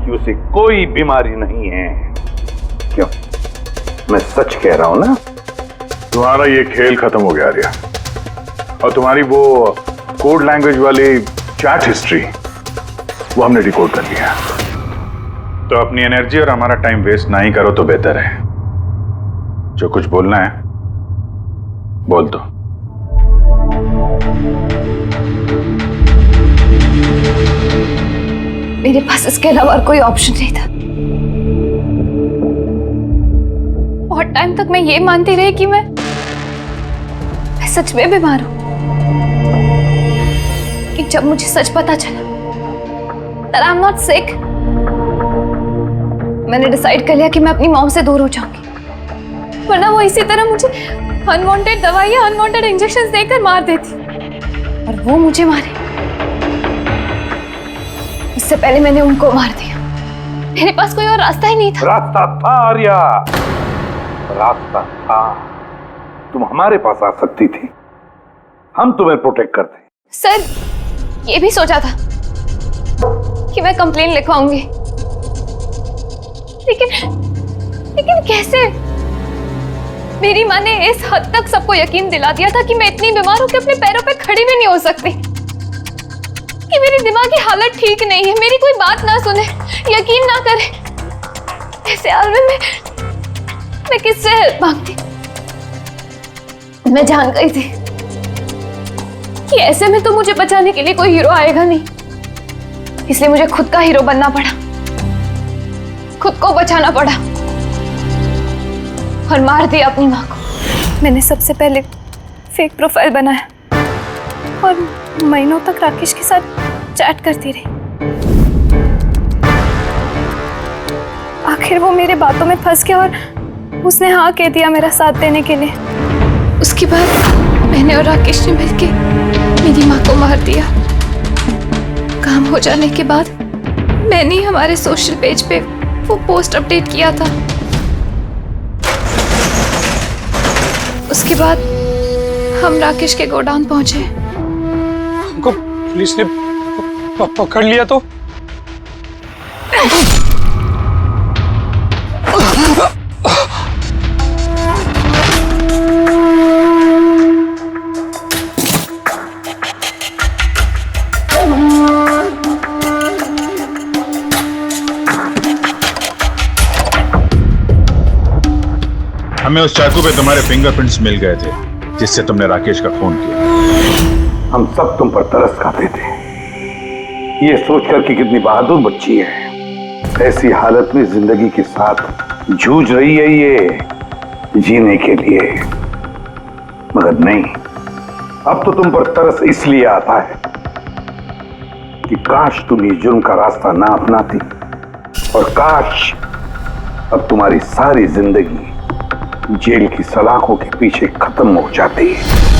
कि उसे कोई बीमारी नहीं है। क्यों? मैं सच कह रहा हूं ना? तुम्हारा ये खेल खत्म हो गया आर्या, और तुम्हारी वो कोड लैंग्वेज वाली चैट हिस्ट्री वो हमने डिकोड कर लिया। तो अपनी एनर्जी और हमारा टाइम वेस्ट ना ही करो तो बेहतर है। जो कुछ बोलना है बोल दो। मेरे पास इसके अलावा और कोई ऑप्शन नहीं था। बहुत टाइम तक मैं ये मानती रही कि मैं सच में बीमार हूं, कि जब मुझे सच पता चला that I'm not sick, मैंने डिसाइड कर लिया कि मैं अपनी मॉम से दूर हो जाऊंगी, वरना वो इसी तरह मुझे अनवांटेड दवाइयां, अनवांटेड इंजेक्शंस देकर मार देती, और वो मुझे मारे उससे पहले मैंने उनको मार दिया। मेरे पास कोई और रास्ता ही नहीं था। रास्ता था आर्या, रास्ता था। तुम हमारे पास आ सकती थी, हम तुम्हें प्रोटेक्ट करते। सर, ये भी सोचा था कि मैं कंप्लेन लिखवाऊंगी, लेकिन कैसे? मेरी माँ ने इस हद तक सबको यकीन दिला दिया था कि मैं इतनी बीमार हूं कि अपने पैरों पे खड़ी भी नहीं हो सकती, कि मेरी दिमागी हालत ठीक नहीं है, मेरी कोई बात ना सुने, यकीन ना करे। ऐसे हाल में मैं किससे हेल्प मांगती? मैं जान गई थी कि ऐसे में तो मुझे बचाने के लिए कोई हीरो आएगा नहीं, इसलिए मुझे खुद का हीरो बनना पड़ा, खुद को बचाना पड़ा और मार दिया अपनी माँ को। मैंने सबसे पहले फेक प्रोफाइल बनाया और महीनों तक राकेश के साथ चैट करती रही। आखिर वो मेरे बातों में फंस गया और उसने हाँ कह दिया मेरा साथ देने के लिए। उसके बाद मैंने और राकेश ने मिलकर मेरी माँ को मार दिया। काम हो जाने के बाद मैंने ही हमारे सोशल पेज पे वो पोस्ट अपडेट किया था। उसके बाद हम राकेश के गोडाउन पहुंचे। हमको पुलिस ने पकड़ लिया तो? हमें उस चाकू पे तुम्हारे फिंगरप्रिंट्स मिल गए थे जिससे तुमने राकेश का खून किया। हम सब तुम पर तरस खाते थे, ये सोचकर कि कितनी बहादुर बच्ची है, ऐसी हालत में जिंदगी के साथ जूझ रही है ये जीने के लिए। मगर नहीं, अब तो तुम पर तरस इसलिए आता है कि काश तुम ये जुर्म का रास्ता ना अपनाती, और काश अब तुम्हारी सारी जिंदगी जेल की सलाखों के पीछे खत्म हो जाती है।